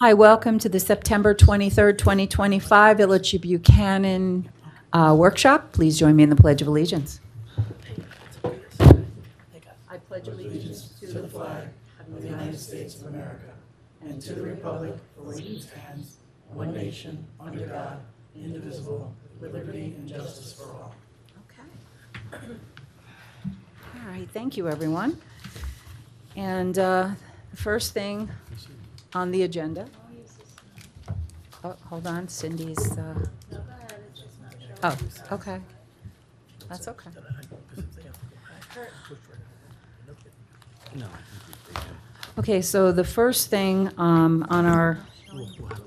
Hi, welcome to the September 23rd, 2025 Village of Buchanan Workshop. Please join me in the Pledge of Allegiance. I pledge allegiance to the flag of the United States of America and to the republic for which it stands, one nation, under God, indivisible, with liberty and justice for all. Okay. All right, thank you, everyone. And the first thing on the agenda. Oh, hold on, Cindy's. Oh, okay. That's okay. Okay, so the first thing on our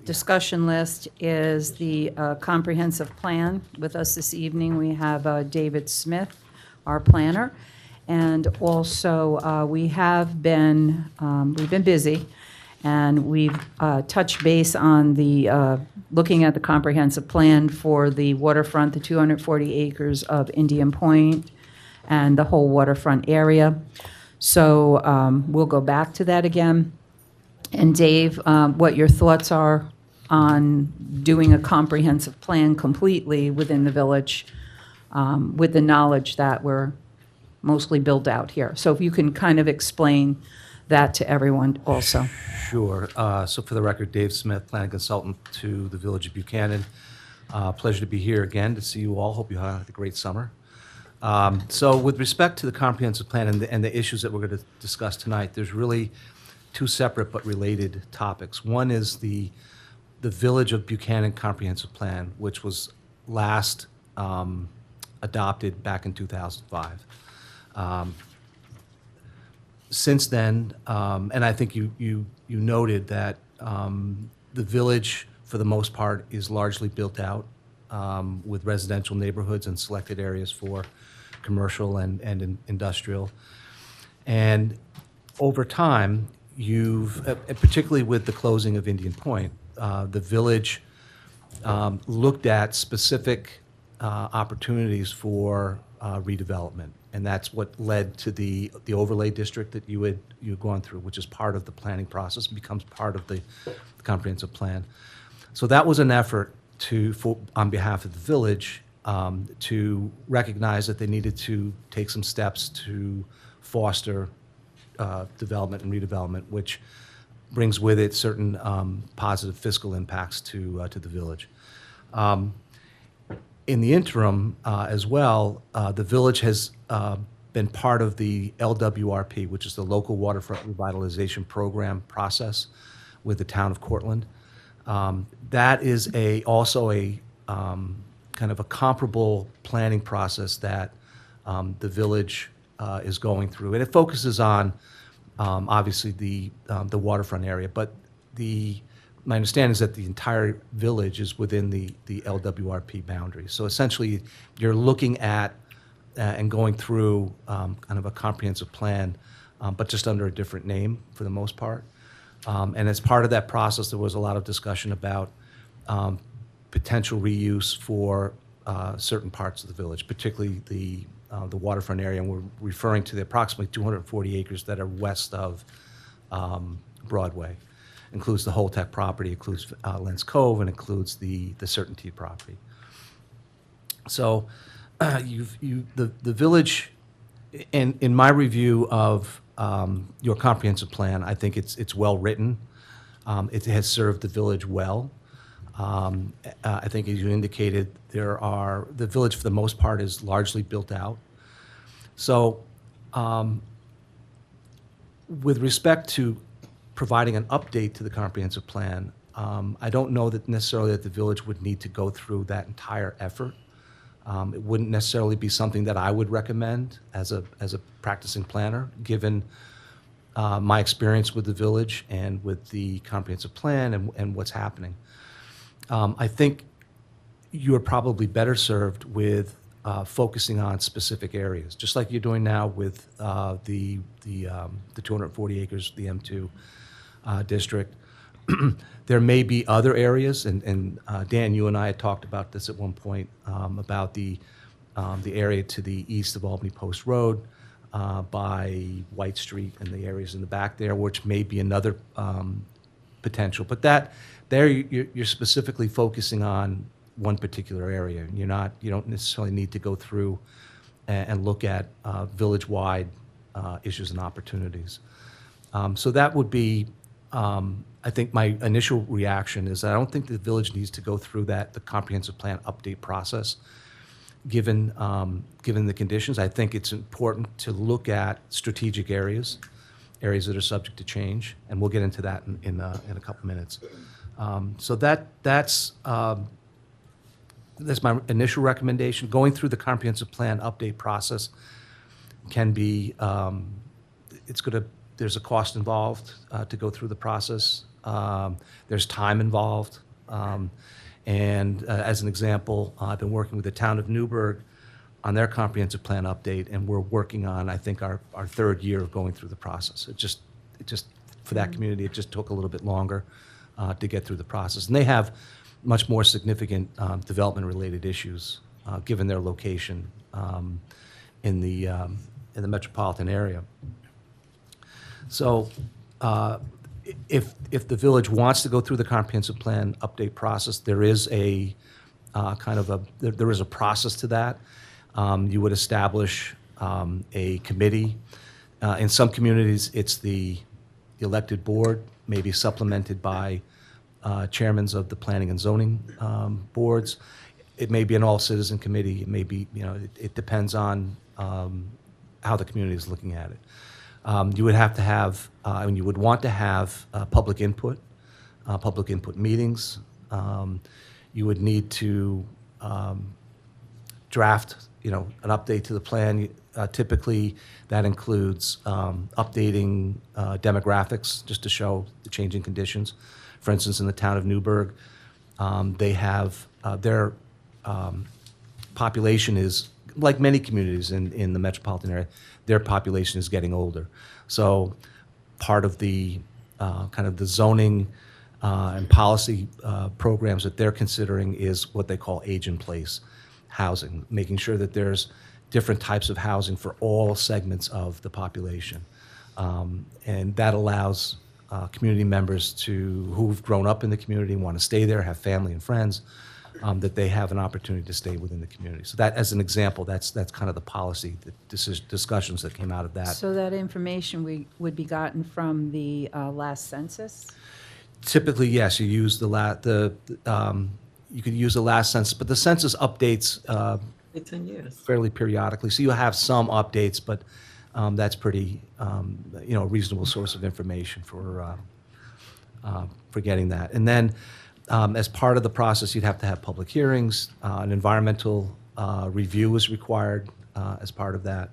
discussion list is the comprehensive plan. With us this evening, we have David Smith, our planner, and also we've been busy, and we've touched base on the looking at the comprehensive plan for the waterfront, the 240 acres of Indian Point, and the whole waterfront area. So we'll go back to that again. And Dave, what your thoughts are on doing a comprehensive plan completely within the village with the knowledge that we're mostly built out here. So if you can kind of explain that to everyone also. Sure. So for the record, Dave Smith, planning consultant to the Village of Buchanan. Pleasure to be here again to see you all. Hope you had a great summer. So with respect to the comprehensive plan and the issues that we're going to discuss tonight, there's really two separate but related topics. One is the Village of Buchanan Comprehensive Plan, which was last adopted back in 2005. Since then, and I think you noted that the village, for the most part, is largely built out with residential neighborhoods and selected areas for commercial and industrial. And over time, particularly with the closing of Indian Point, the village looked at specific opportunities for redevelopment. And that's what led to the overlay district that you had gone through, which is part of the planning process, becomes part of the comprehensive plan. So that was an effort on behalf of the village to recognize that they needed to take some steps to foster development and redevelopment, which brings with it certain positive fiscal impacts to the village. In the interim, as well, the village has been part of the LWRP, which is the Local Waterfront Revitalization Program process with the town of Cortland. That is also a kind of a comparable planning process that the village is going through, and it focuses on obviously the waterfront area, but my understanding is that the entire village is within the LWRP boundaries. So essentially, you're looking at and going through kind of a comprehensive plan, but just under a different name for the most part. And as part of that process, there was a lot of discussion about potential reuse for certain parts of the village, particularly the waterfront area. And we're referring to the approximately 240 acres that are west of Broadway. Includes the Holtec property, includes Lens Cove, and includes the Certainty property. So the village, in my review of your comprehensive plan, I think it's well written. It has served the village well. I think, as you indicated, the village for the most part is largely built out. So with respect to providing an update to the comprehensive plan, I don't know that necessarily that the village would need to go through that entire effort. It wouldn't necessarily be something that I would recommend as a practicing planner, given my experience with the village and with the comprehensive plan and what's happening. I think you're probably better served with focusing on specific areas, just like you're doing now with the 240 acres, the M2 district. There may be other areas, and Dan, you and I had talked about this at one point, about the area to the east of Albany Post Road by White Street and the areas in the back there, which may be another potential. But that, there you're specifically focusing on one particular area. You don't necessarily need to go through and look at village-wide issues and opportunities. So that would be, I think my initial reaction is I don't think the village needs to go through the comprehensive plan update process, given the conditions. I think it's important to look at strategic areas that are subject to change, and we'll get into that in a couple minutes. So that's my initial recommendation. Going through the comprehensive plan update process can be, there's a cost involved to go through the process. There's time involved. And as an example, I've been working with the town of Newburgh on their comprehensive plan update, and we're working on, I think, our third year of going through the process. It just for that community, it just took a little bit longer to get through the process. And they have much more significant development-related issues, given their location in the metropolitan area. So if the village wants to go through the comprehensive plan update process, there is a there is a process to that. You would establish a committee. In some communities, it's the elected board, maybe supplemented by chairmen of the planning and zoning boards. It may be an all-citizen committee. It may be, it depends on how the community is looking at it. You would have to have, and you would want to have public input meetings. You would need to draft, an update to the plan. Typically, that includes updating demographics just to show the changing conditions. For instance, in the town of Newburgh, they have their population is, like many communities in the metropolitan area, their population is getting older. So part of the kind of the zoning and policy programs that they're considering is what they call age-in-place housing, making sure that there's different types of housing for all segments of the population. And that allows community members who've grown up in the community, want to stay there, have family and friends, that they have an opportunity to stay within the community. So that, as an example, that's kind of the policy discussions that came out of that. So that information would be gotten from the last census? Typically, yes, you use you could use the last census, but the census updates 10 years. fairly periodically. So you'll have some updates, but that's pretty, a reasonable source of information for getting that. And then, as part of the process, you'd have to have public hearings. An environmental review is required as part of that.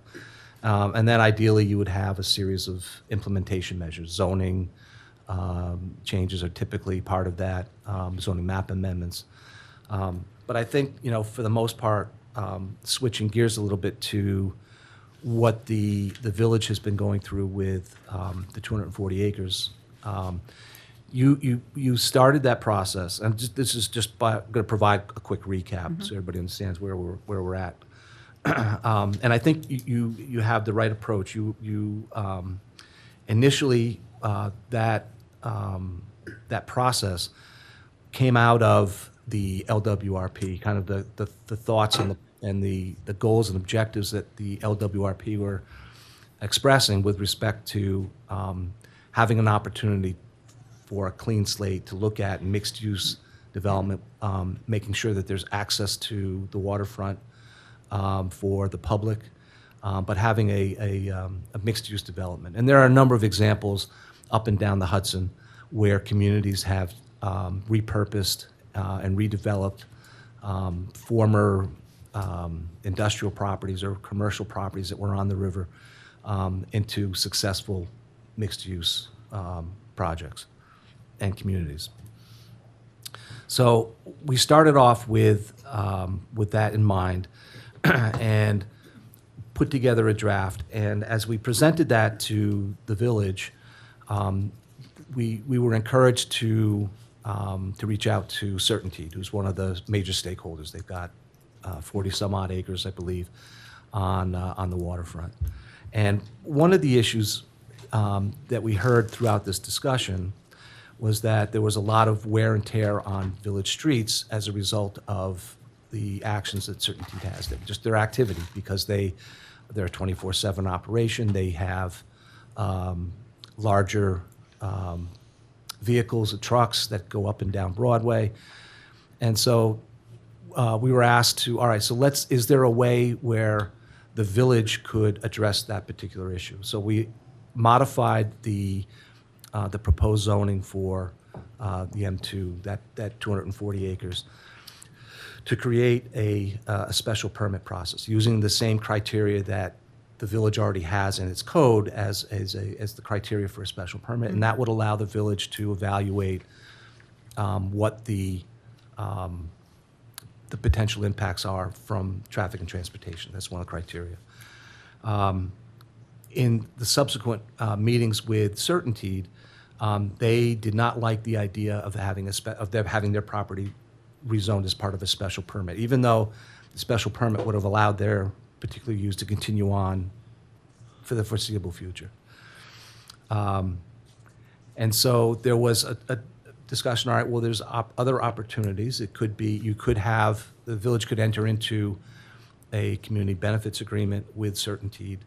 And then ideally, you would have a series of implementation measures. Zoning changes are typically part of that, zoning map amendments. But I think, for the most part, switching gears a little bit to what the village has been going through with the 240 acres, you started that process, and this is just going to provide a quick recap so everybody understands where we're at. And I think you have the right approach. You initially that process came out of the LWRP, kind of the thoughts and the goals and objectives that the LWRP were expressing with respect to having an opportunity for a clean slate to look at mixed-use development, making sure that there's access to the waterfront for the public, but having a mixed-use development. And there are a number of examples up and down the Hudson where communities have repurposed and redeveloped former industrial properties or commercial properties that were on the river into successful mixed-use projects and communities. So we started off with that in mind and put together a draft. And as we presented that to the village, we were encouraged to reach out to Certainty, who's one of the major stakeholders. They've got 40-some-odd acres, I believe, on the waterfront. And one of the issues that we heard throughout this discussion was that there was a lot of wear and tear on village streets as a result of the actions that Certainty has, just their activity, because they're a 24/7 operation. They have larger vehicles and trucks that go up and down Broadway. And so we were asked to, all right, so is there a way where the village could address that particular issue? So we modified the proposed zoning for the M2, that 240 acres, to create a special permit process using the same criteria that the village already has in its code as the criteria for a special permit. And that would allow the village to evaluate what the potential impacts are from traffic and transportation. That's one of the criteria. In the subsequent meetings with Certainty, they did not like the idea of having their property rezoned as part of a special permit, even though the special permit would have allowed their particular use to continue on for the foreseeable future. And so there was a discussion, all right, well, there's other opportunities. It could be, the village could enter into a community benefits agreement with Certainty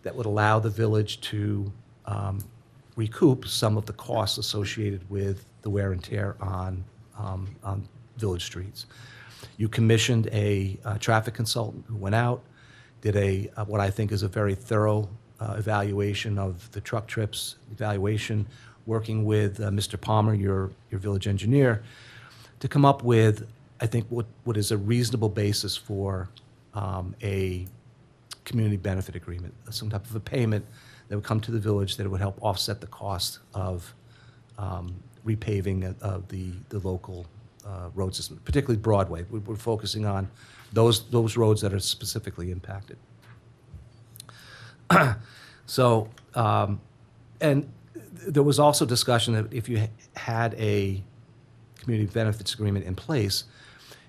that would allow the village to recoup some of the costs associated with the wear and tear on village streets. You commissioned a traffic consultant who went out, did what I think is a very thorough evaluation of the truck trips, working with Mr. Palmer, your village engineer, to come up with, I think, what is a reasonable basis for a community benefit agreement, some type of a payment that would come to the village that would help offset the cost of repaving of the local road system, particularly Broadway. We're focusing on those roads that are specifically impacted. So, and there was also discussion that if you had a community benefits agreement in place,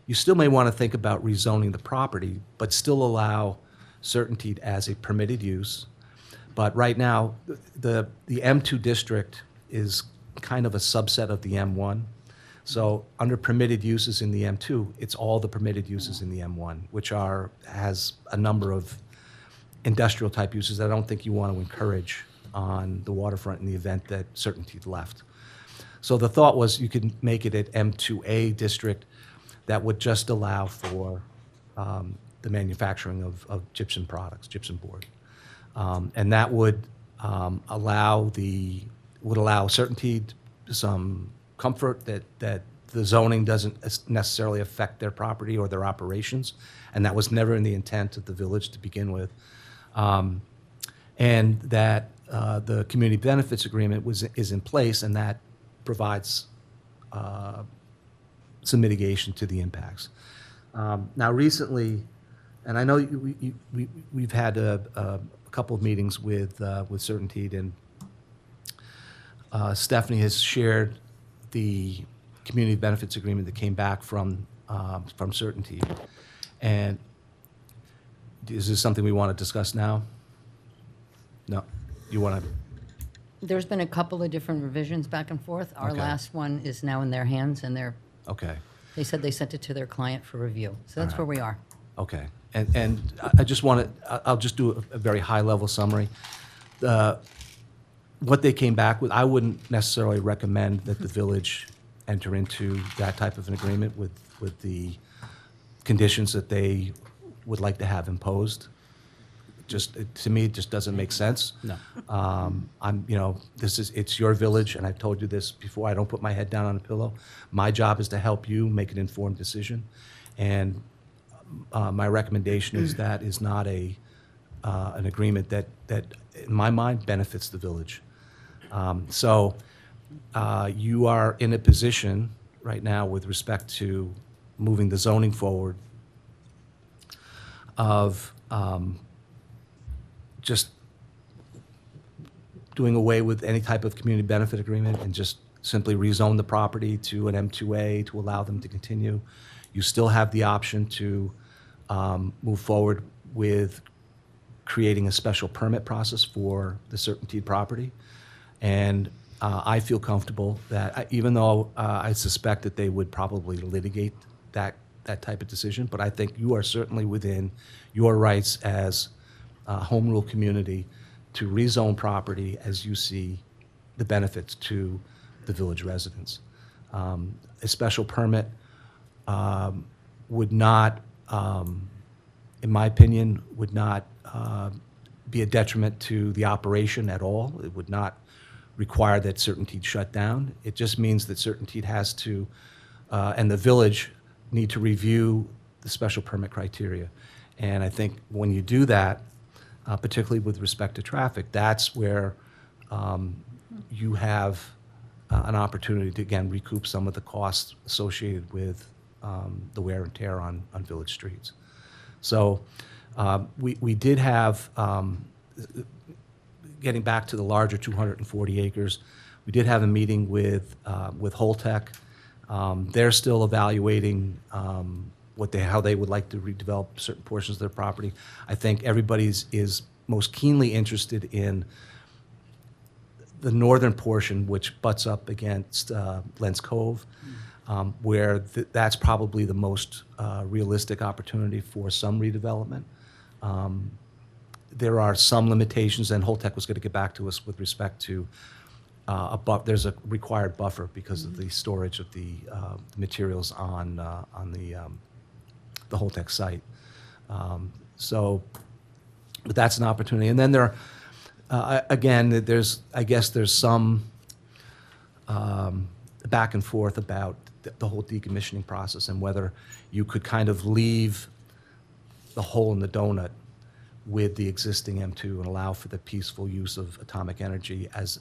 you still may want to think about rezoning the property, but still allow Certainty as a permitted use. But right now, the M2 district is kind of a subset of the M1. So under permitted uses in the M2, it's all the permitted uses in the M1, which has a number of industrial type uses that I don't think you want to encourage on the waterfront in the event that Certainty left. So the thought was you could make it an M2A district that would just allow for the manufacturing of gypsum products, gypsum board. And that would allow Certainty some comfort that the zoning doesn't necessarily affect their property or their operations, and that was never in the intent of the village to begin with. And that the community benefits agreement is in place, and that provides some mitigation to the impacts. Now, recently, and I know we've had a couple of meetings with Certainty, and Stephanie has shared the community benefits agreement that came back from Certainty. And is this something we want to discuss now? No, you want to? There's been a couple of different revisions back and forth. Our Okay. last one is now in their hands, and Okay. they said they sent it to their client for review. So that's where we are. Okay, and I just want to, I'll just do a very high-level summary. What they came back with, I wouldn't necessarily recommend that the village enter into that type of an agreement with the conditions that they would like to have imposed. To me, it just doesn't make sense. No. It's your village, and I've told you this before, I don't put my head down on a pillow. My job is to help you make an informed decision, and my recommendation is that is not an agreement that, in my mind, benefits the village. So you are in a position right now with respect to moving the zoning forward of just doing away with any type of community benefit agreement and just simply rezone the property to an M2A to allow them to continue. You still have the option to move forward with creating a special permit process for the Certainty property. And I feel comfortable that, even though I suspect that they would probably litigate that type of decision, but I think you are certainly within your rights as a home rule community to rezone property as you see the benefits to the village residents. A special permit would not, in my opinion, would not be a detriment to the operation at all. It would not require that Certainteed shut down. It just means that Certainteed has to, and the village need to review the special permit criteria. And I think when you do that, particularly with respect to traffic, that's where you have an opportunity to, again, recoup some of the costs associated with the wear and tear on village streets. So we did have, getting back to the larger 240 acres, we did have a meeting with Holtec. They're still evaluating how they would like to redevelop certain portions of their property. I think everybody is most keenly interested in the northern portion, which butts up against Lens Cove, where that's probably the most realistic opportunity for some redevelopment. There are some limitations, and Holtec was going to get back to us with respect to there's a required buffer because of the storage of the materials on the Holtec site. But that's an opportunity. And then there, again, I guess there's some back and forth about the whole decommissioning process and whether you could kind of leave the hole in the donut with the existing M2 and allow for the peaceful use of atomic energy as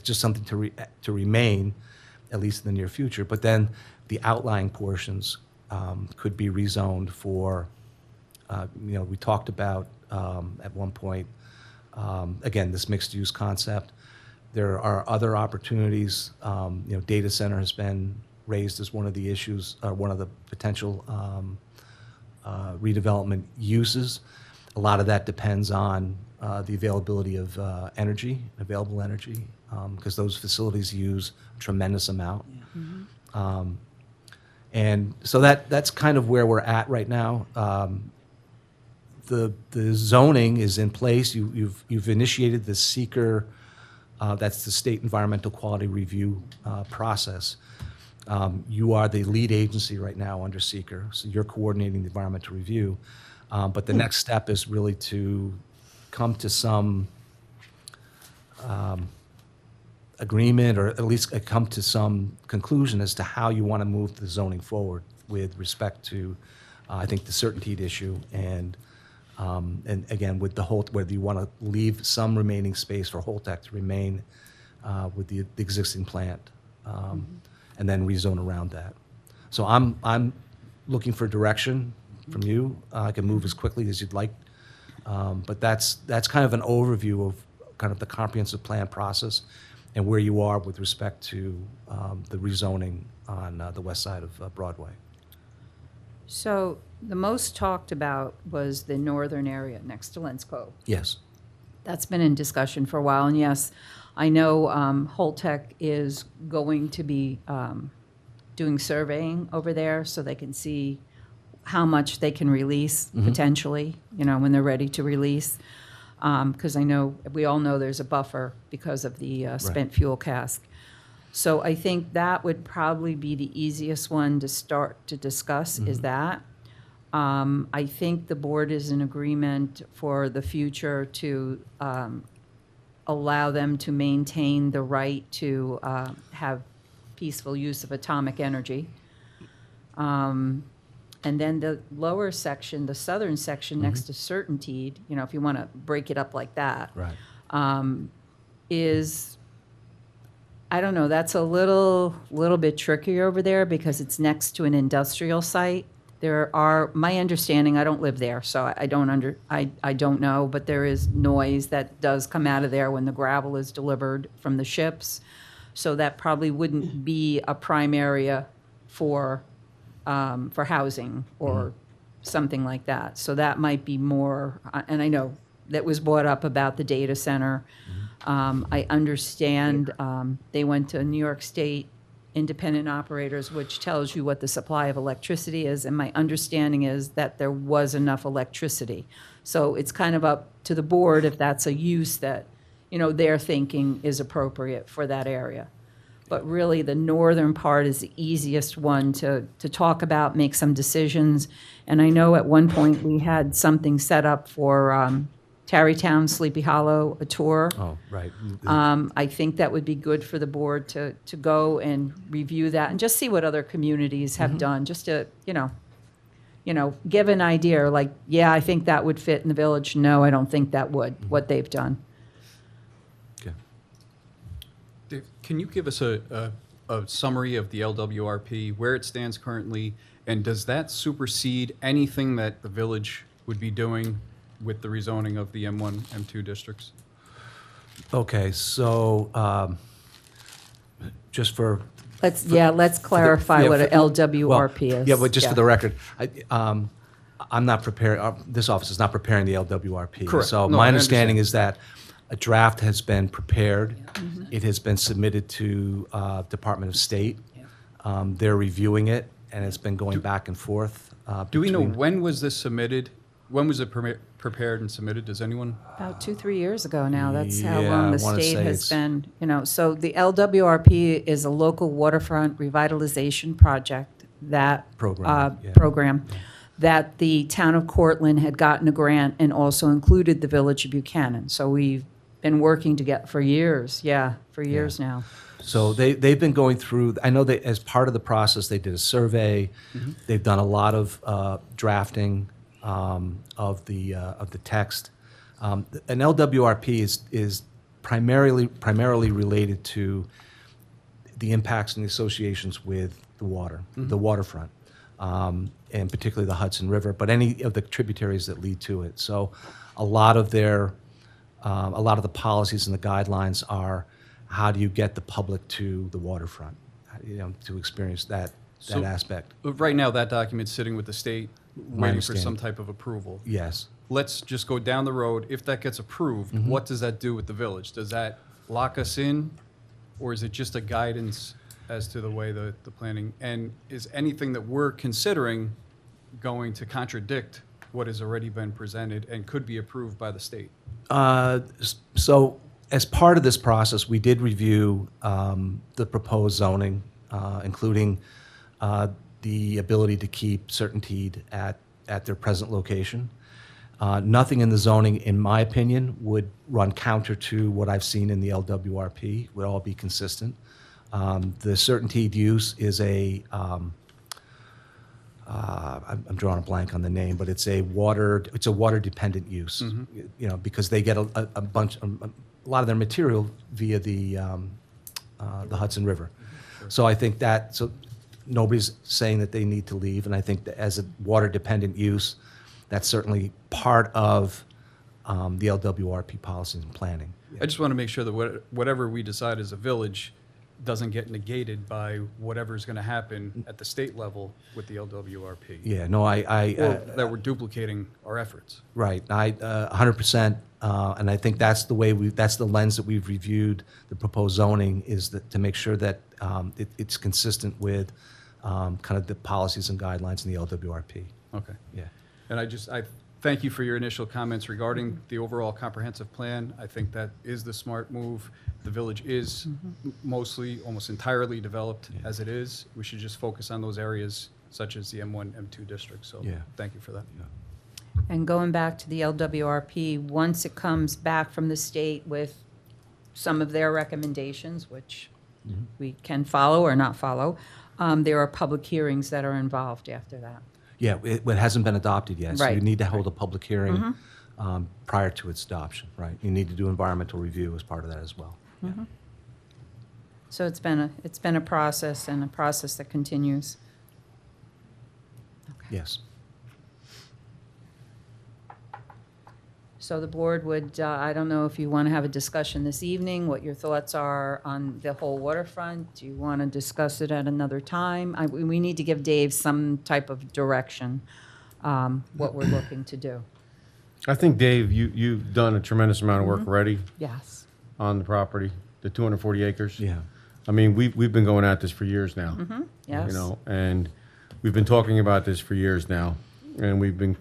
just something to remain, at least in the near future. But then the outlying portions could be rezoned for, we talked about at one point, again, this mixed-use concept. There are other opportunities. Data center has been raised as one of the issues, one of the potential redevelopment uses. A lot of that depends on the availability of available energy, because those facilities use a tremendous amount. And so that's kind of where we're at right now. The zoning is in place. You've initiated the seeker, that's the State Environmental Quality Review process. You are the lead agency right now under seeker, so you're coordinating the environmental review. But the next step is really to come to some agreement, or at least come to some conclusion as to how you want to move the zoning forward with respect to, I think, the Certainteed issue, and again, with the whole, whether you want to leave some remaining space for Holtec to remain with the existing plant, and then rezone around that. So I'm looking for direction from you. I can move as quickly as you'd like, but that's kind of an overview of kind of the comprehensive plan process and where you are with respect to the rezoning on the west side of Broadway. So the most talked about was the northern area next to Lens Cove. Yes. That's been in discussion for a while, and yes, I know Holtec is going to be doing surveying over there so they can see how much they can release potentially, when they're ready to release. Because I know, we all know there's a buffer because of the spent fuel cask. So I think that would probably be the easiest one to start to discuss, is that. I think the board is in agreement for the future to allow them to maintain the right to have peaceful use of atomic energy. And then the lower section, the southern section next to Certainteed, if you want to break it up like that, Right. is, I don't know, that's a little bit trickier over there because it's next to an industrial site. There are, my understanding, I don't live there, so I don't know, but there is noise that does come out of there when the gravel is delivered from the ships. So that probably wouldn't be a prime area for housing or something like that. So that might be more, and I know that was brought up about the data center. I understand they went to New York State independent operators, which tells you what the supply of electricity is, and my understanding is that there was enough electricity. So it's kind of up to the board if that's a use that, you know, they're thinking is appropriate for that area. But really, the northern part is the easiest one to talk about, make some decisions. And I know at one point we had something set up for Tarrytown, Sleepy Hollow, a tour. Oh, right. I think that would be good for the board to go and review that and just see what other communities have done, just to, you know, give an idea, like, yeah, I think that would fit in the village. No, I don't think that would, what they've done. Okay. Dave, can you give us a summary of the LWRP, where it stands currently, and does that supersede anything that the village would be doing with the rezoning of the M1, M2 districts? Okay, so just for Let's clarify yeah, what an well, LWRP is. Yeah, but just for the record, I'm not prepared, this office is not preparing the LWRP. Correct. So No, my I understanding understand. is that a draft has been prepared. It has been submitted to Department of State. They're reviewing it, and it's been going back and forth. Do we know between- when was this submitted? When was it prepared and submitted? Does anyone? About 2-3 years ago now. That's how Yeah, long the I wanna state say has it's- been, you know. So the LWRP is a local waterfront revitalization project that Program, yeah. program that the town of Cortland had gotten a grant and also included the village of Buchanan. So we've been working to get for years. Yeah, for years now. So they've been going through, I know that as part of the process, they did a survey. They've done a lot of drafting of the text. An LWRP is primarily related to the impacts and the associations with the water, the waterfront, and particularly the Hudson River, but any of the tributaries that lead to it. So a lot of the policies and the guidelines are, how do you get the public to the waterfront, you know, to experience that So- aspect? Right now, that document's sitting with the state, waiting for some understanding. type of approval. Yes. Let's just go down the road. If that gets approved, what does that do with the village? Does that lock us in, or is it just a guidance as to the way the planning? And is anything that we're considering going to contradict what has already been presented and could be approved by the state? So as part of this process, we did review the proposed zoning, including the ability to keep certainty at their present location. Nothing in the zoning, in my opinion, would run counter to what I've seen in the LWRP, would all be consistent. The certaintied use is I'm drawing a blank on the name, but it's a water-dependent use, you know, because they get a lot of their material via the Hudson River. So I think so nobody's saying that they need to leave, and I think that as a water-dependent use, that's certainly part of the LWRP policies and planning. I just want to make sure that whatever we decide as a village doesn't get negated by whatever's going to happen at the state level with the LWRP. Yeah, no, Or that we're duplicating our efforts. right, 100%, and I think that's that's the lens that we've reviewed the proposed zoning, is that to make sure that it's consistent with kind of the policies and guidelines in the LWRP. Okay. Yeah. And I thank you for your initial comments regarding the overall comprehensive plan. I think that is the smart move. The village is mostly, almost entirely developed as it is. We should just focus on those areas such as the M1, M2 districts. So Yeah. thank you for that. And going back to the LWRP, once it comes back from the state with some of their recommendations, which we can follow or not follow, there are public hearings that are involved after that. Yeah, it hasn't been adopted yet, so you Right. need to hold a public hearing prior to its adoption, right? You need to do environmental review as part of that as well. So it's been a process, and a process that continues. Yes. So the board would, I don't know if you want to have a discussion this evening, what your thoughts are on the whole waterfront. Do you want to discuss it at another time? We need to give Dave some type of direction, what we're looking to do. I think, Dave, you've done a tremendous amount of work already. Yes. on the property, the 240 acres. Yeah. I mean, we've been going at this for years now. Yes. You know, and we've been talking about this for years now, and we've been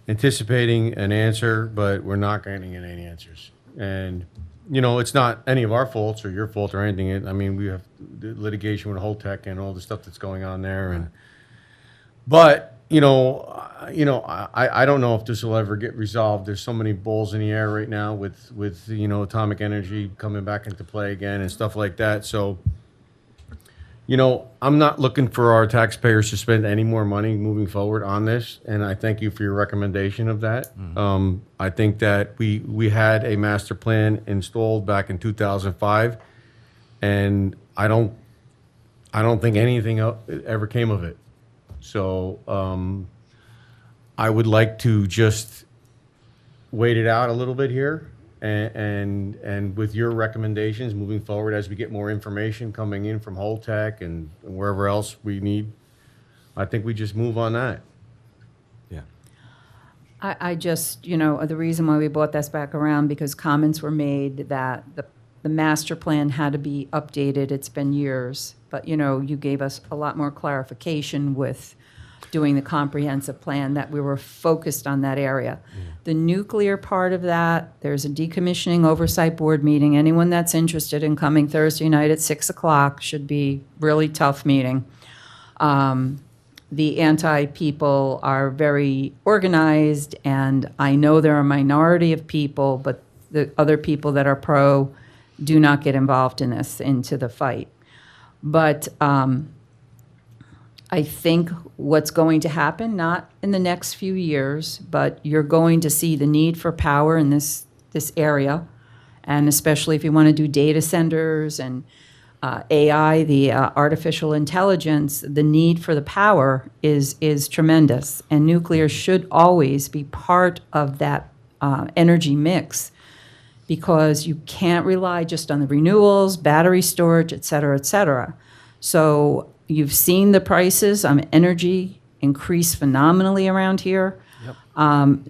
anticipating an answer, but we're not getting any answers. And, you know, it's not any of our faults or your fault or anything. I mean, we have the litigation with Holtec and all the stuff that's going on there. And, but, you know, I don't know if this will ever get resolved. There's so many balls in the air right now with you know, atomic energy coming back into play again and stuff like that. So, you know, I'm not looking for our taxpayers to spend any more money moving forward on this, and I thank you for your recommendation of that. I think that we had a master plan installed back in 2005, and I don't think anything ever came of it. So I would like to just wait it out a little bit here, and with your recommendations moving forward as we get more information coming in from Holtec and wherever else we need, I think we just move on that. Yeah. I just, you know, the reason why we brought this back around, because comments were made that the master plan had to be updated. It's been years. But, you know, you gave us a lot more clarification with doing the comprehensive plan, that we were focused on that area. The nuclear part of that, there's a decommissioning oversight board meeting. Anyone that's interested in coming Thursday night at 6 o'clock, should be really tough meeting. The anti-people are very organized, and I know they're a minority of people, but the other people that are pro do not get involved in this, into the fight. But I think what's going to happen, not in the next few years, but you're going to see the need for power in this area, and especially if you want to do data centers and AI, the artificial intelligence, the need for the power is tremendous, and nuclear should always be part of that energy mix, because you can't rely just on the renewables, battery storage, et cetera, et cetera. So you've seen the prices on energy increase phenomenally around here.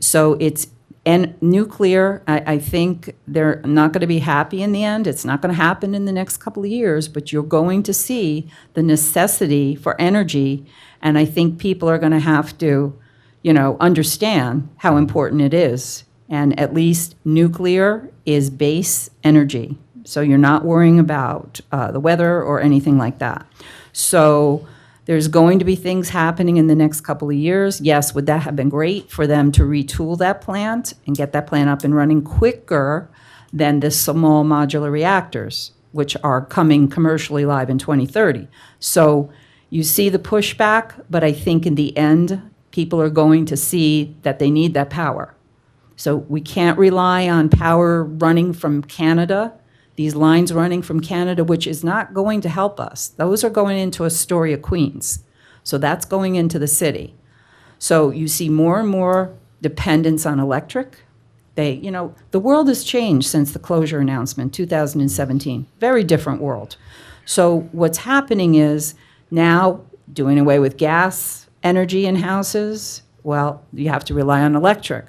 So it's, and nuclear, I think they're not going to be happy in the end. It's not going to happen in the next couple of years, but you're going to see the necessity for energy. And I think people are going to have to, you know, understand how important it is. And at least nuclear is base energy. So you're not worrying about the weather or anything like that. So there's going to be things happening in the next couple of years. Yes, would that have been great for them to retool that plant and get that plant up and running quicker than the small modular reactors, which are coming commercially live in 2030. So you see the pushback, but I think in the end, people are going to see that they need that power. So we can't rely on power running from Canada, these lines running from Canada, which is not going to help us. Those are going into Astoria, Queens. So that's going into the city. So you see more and more dependence on electric. You know, the world has changed since the closure announcement, 2017. Very different world. So what's happening is now doing away with gas energy in houses, well, you have to rely on electric.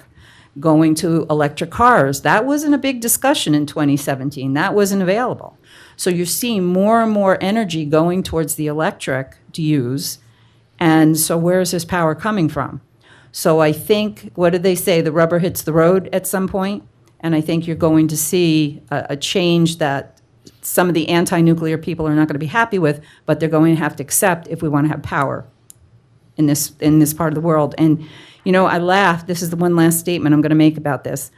Going to electric cars, that wasn't a big discussion in 2017. That wasn't available. So you're seeing more and more energy going towards the electric to use. And so where is this power coming from? So I think, what did they say? The rubber hits the road at some point. And I think you're going to see a change that some of the anti-nuclear people are not going to be happy with, but they're going to have to accept if we want to have power in this part of the world. And you know, I laugh. This is the one last statement I'm going to make about this.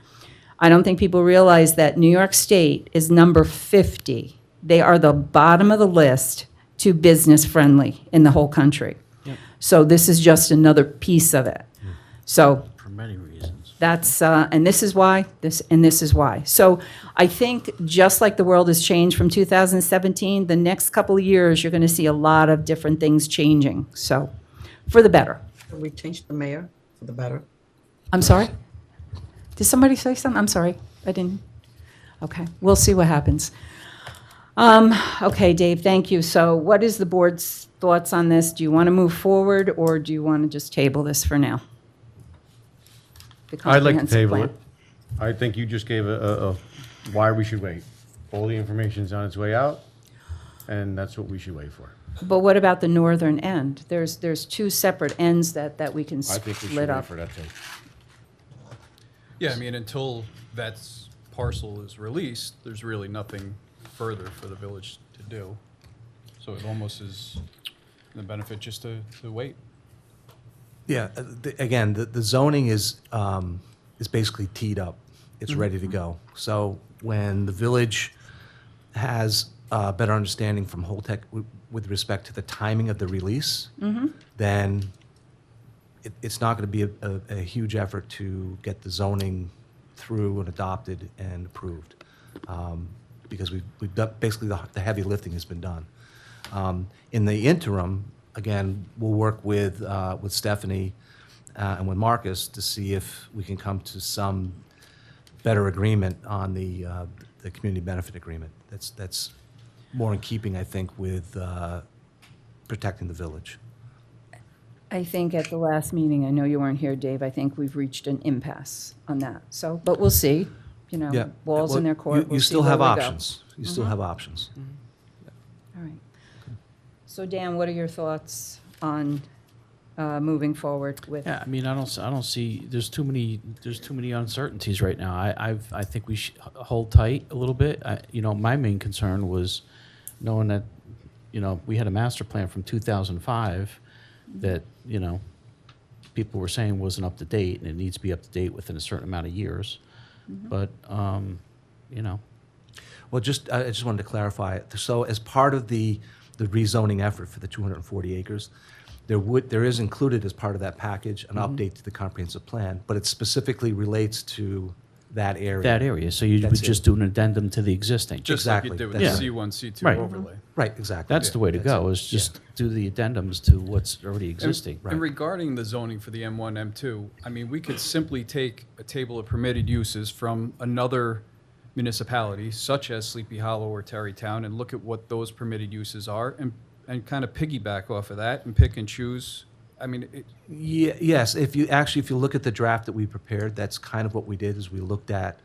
I don't think people realize that New York State is number 50. They are the bottom of the list to business friendly in the whole country. Yep. So this is just another piece of it. So For many reasons. that's, and this is why, this is why. So I think just like the world has changed from 2017, the next couple of years, you're going to see a lot of different things changing. So for the better. Can we change the mayor for the better? I'm sorry? Did somebody say something? I'm sorry. I didn't. Okay, we'll see what happens. Okay, Dave, thank you. So what is the board's thoughts on this? Do you want to move forward, or do you want to just table this for now? The I'd like to comprehensive table plan. it. I think you just gave a why we should wait. All the information's on its way out, and that's what we should wait for. But what about the northern end? There's two separate ends that we can I think we should split wait up. for that too. Yeah, I mean, until that parcel is released, there's really nothing further for the village to do. So it almost is the benefit just to wait. Yeah, again, the zoning is basically teed up. It's ready to go. So when the village has a better understanding from Holtec with respect to the timing of the release, then it's not going to be a huge effort to get the zoning through and adopted and approved, because we've done, basically the heavy lifting has been done. In the interim, again, we'll work with Stephanie and with Marcus to see if we can come to some better agreement on the community benefit agreement. That's more in keeping, I think, with protecting the village. I think at the last meeting, I know you weren't here, Dave, I think we've reached an impasse on that. So, but we'll see, you know, Yeah. balls in Well, their court. You We'll see still where have we go. options. You still have options. All right. So Dan, what are your thoughts on moving forward with? Yeah, I mean, I don't see, there's too many uncertainties right now. I think we should hold tight a little bit. You know, my main concern was knowing that, you know, we had a master plan from 2005 that, you know, people were saying wasn't up to date, and it needs to be up to date within a certain amount of years. But, you know, Well, I just wanted to clarify. So as part of the rezoning effort for the 240 acres, there is included as part of that package an update to the comprehensive plan, but it specifically relates to that area. that area, so you would That's it. just do an addendum to the existing. Just Exactly, like you did with that's the it. C1, C2 Right. overlay. Right, exactly. That's the way to That's go, it. is just do the addendums to what's already existing. And regarding the zoning for the M1, M2, I mean, we could simply take a table of permitted uses from another municipality, such as Sleepy Hollow or Tarrytown, and look at what those permitted uses are, and kind of piggyback off of that and pick and choose. I mean, Yes, if you look at the draft that we prepared, that's kind of what we did, is we looked at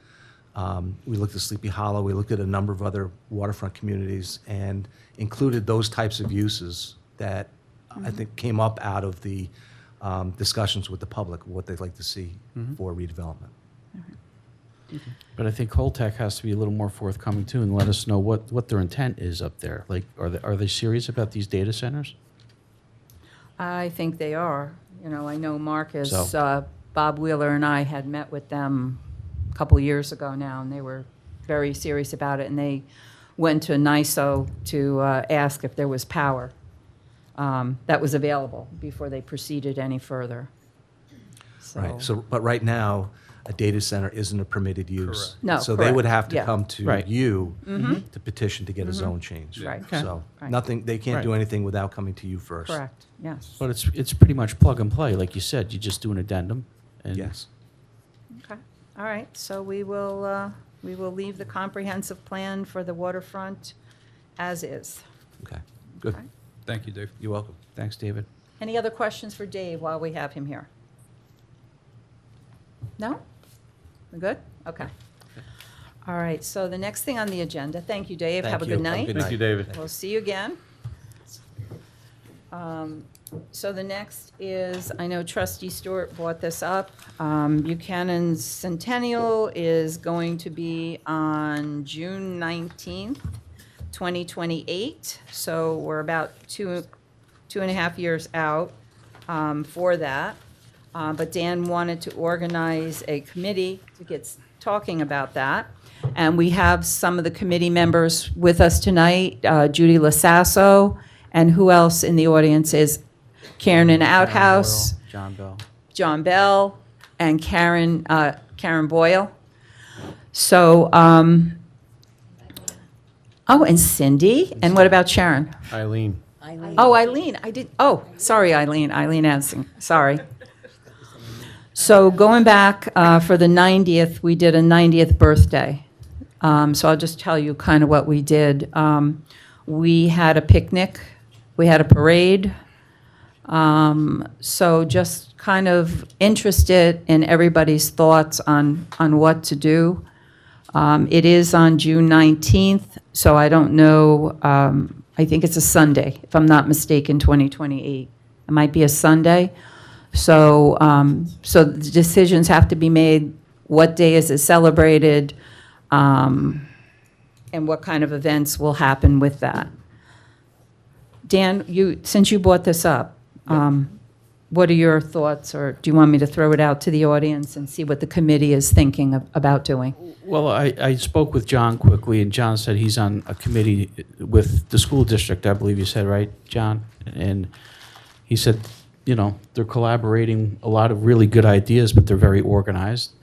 Sleepy Hollow, we looked at a number of other waterfront communities and included those types of uses that I think came up out of the discussions with the public, what they'd like to see for redevelopment. But I think Holtec has to be a little more forthcoming too, and let us know what their intent is up there. Like, are they serious about these data centers? I think they are. You know, I know Marcus, So- Bob Wheeler and I had met with them a couple years ago now, and they were very serious about it, and they went to NISO to ask if there was power that was available before they proceeded any further. Right, so, but right now, a data center isn't a permitted use. Correct. No, So they would correct, have to yeah. come to Right. you to petition to get a zone change. Right. Okay. So, Right. nothing, they can't do Right. anything without coming to you first. Correct, yes. But it's pretty much plug and play, like you said. You just do an addendum. And Yes. Okay, all right, so we will leave the comprehensive plan for the waterfront as is. Okay, good. Okay. thank you, Dave. You're welcome. Thanks, David. Any other questions for Dave while we have him here? No? We're good? Okay. All right, so the next thing on the agenda, thank you, Dave, have a Thank good you. Have a night. good Thank you, David. We'll see you again. So the next is, I know trustee Stewart brought this up. Buchanan's centennial is going to be on June 19th, 2028. So we're about two and a half years out for that. But Dan wanted to organize a committee to get talking about that. And we have some of the committee members with us tonight, Judy Lasasso, and who else in the audience is Karen Outhouse, John Bell. John Bell, and Karen Boyle. So, oh, and Cindy, and what about Sharon? Eileen. Oh, Eileen, sorry, Eileen Addison, sorry. So going back for the 90th, we did a 90th birthday. So I'll just tell you kind of what we did. We had a picnic, we had a parade. So just kind of interested in everybody's thoughts on what to do. It is on June 19th, so I don't know, I think it's a Sunday, if I'm not mistaken, 2028. It might be a Sunday. So, so the decisions have to be made, what day is it celebrated, and what kind of events will happen with that. Dan, since you brought this up, what are your thoughts, or do you want me to throw it out to the audience and see what the committee is thinking about doing? Well, I spoke with John quickly, and John said he's on a committee with the school district, I believe you said, right, John? And he said, you know, they're collaborating a lot of really good ideas, but they're very organized.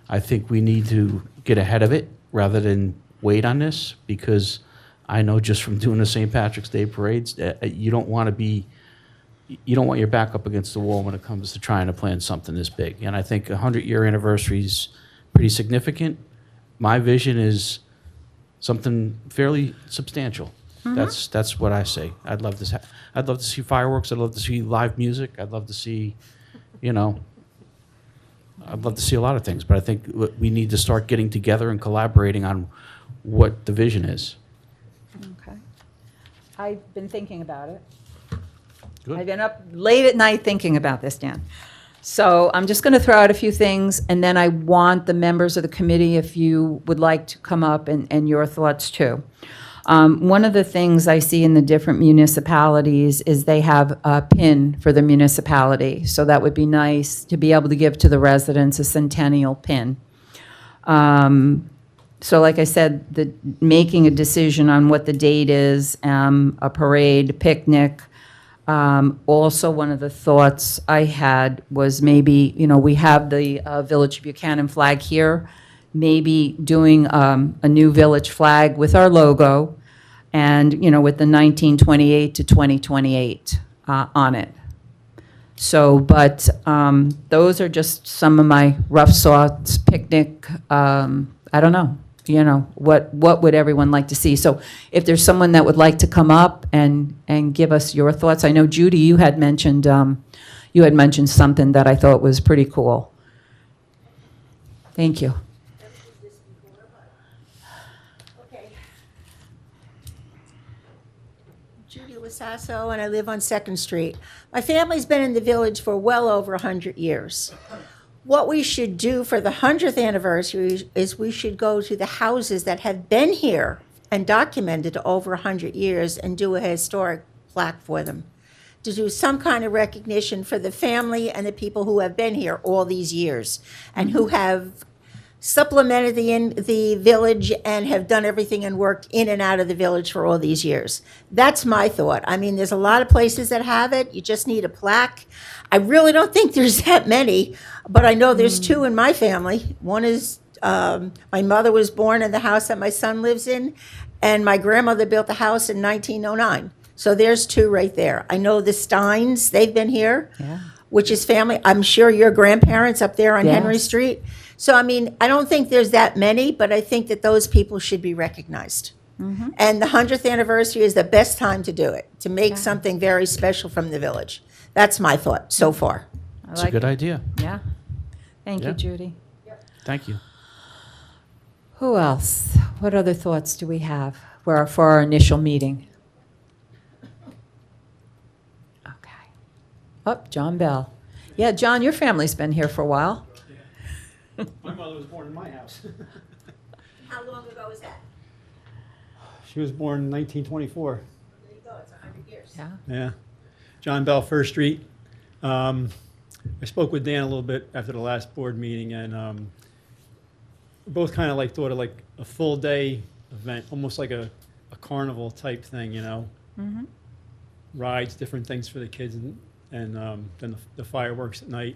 I think we need to get ahead of it rather than wait on this, because I know just from doing the St. Patrick's Day parades, you don't want your back up against the wall when it comes to trying to plan something this big. And I think a 100-year anniversary is pretty significant. My vision is something fairly substantial. That's what I say. I'd love to see fireworks. I'd love to see live music. I'd love to see, you know, I'd love to see a lot of things. But I think we need to start getting together and collaborating on what the vision is. Okay. I've been thinking about it. Good. I've been up late at night thinking about this, Dan. So I'm just going to throw out a few things, and then I want the members of the committee, if you would like to come up, and your thoughts too. One of the things I see in the different municipalities is they have a pin for the municipality. So that would be nice to be able to give to the residents a centennial pin. So like I said, making a decision on what the date is, a parade, picnic. Also, one of the thoughts I had was maybe, you know, we have the Village of Buchanan flag here, maybe doing a new village flag with our logo and, you know, with the 1928 to 2028 on it. So, but those are just some of my rough thoughts, picnic, I don't know. You know, what would everyone like to see? So if there's someone that would like to come up and give us your thoughts. I know, Judy, you had mentioned something that I thought was pretty cool. Thank you. Okay. Judy Lasasso, and I live on 2nd Street. My family's been in the village for well over 100 years. What we should do for the 100th anniversary is we should go to the houses that have been here and documented over 100 years and do a historic plaque for them, to do some kind of recognition for the family and the people who have been here all these years and who have supplemented the village and have done everything and worked in and out of the village for all these years. That's my thought. I mean, there's a lot of places that have it. You just need a plaque. I really don't think there's that many, but I know there's 2 in my family. One is my mother was born in the house that my son lives in, and my grandmother built the house in 1909. So there's 2 right there. I know the Steins, they've been here, which is family. I'm sure your grandparents up there on Henry Yes. Street. So, I mean, I don't think there's that many, but I think that those people should be recognized. And the 100th anniversary is the best time to do it, to make something very special from the village. That's my thought so far. It's a good idea. Yeah. Thank you, Yeah. Judy. Thank you. Who else? What other thoughts do we have for our initial meeting? Okay. Oh, John Bell. Yeah, John, your family's been here for a while. My mother was born in my house. How long ago was that? She was born in 1924. There you go, it's 100 years. Yeah. Yeah. John Bell, First Street. I spoke with Dan a little bit after the last board meeting, and we both kind of thought of like a full day event, almost like a carnival type thing, you know. Rides, different things for the kids, and then the fireworks at night.